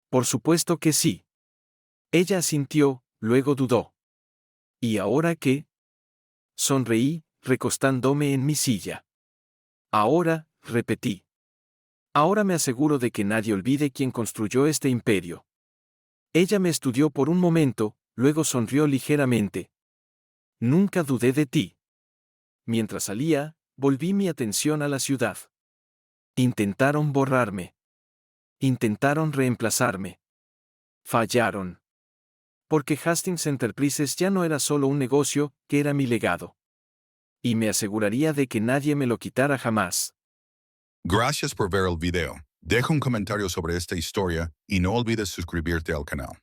Por supuesto que sí. Ella asintió, luego dudó. ¿Y ahora qué? Sonreí, recostándome en mi silla. Ahora, repetí. Ahora me aseguro de que nadie olvide quién construyó este imperio. Ella me estudió por un momento, luego sonrió ligeramente. Nunca dudé de ti. Mientras salía, volví mi atención a la ciudad. Intentaron borrarme. Intentaron reemplazarme. Fallaron. Porque Hastings Enterprises ya no era solo un negocio, que era mi legado. Y me aseguraría de que nadie me lo quitara jamás. Gracias por ver el video. Deja un comentario sobre esta historia y no olvides suscribirte al canal.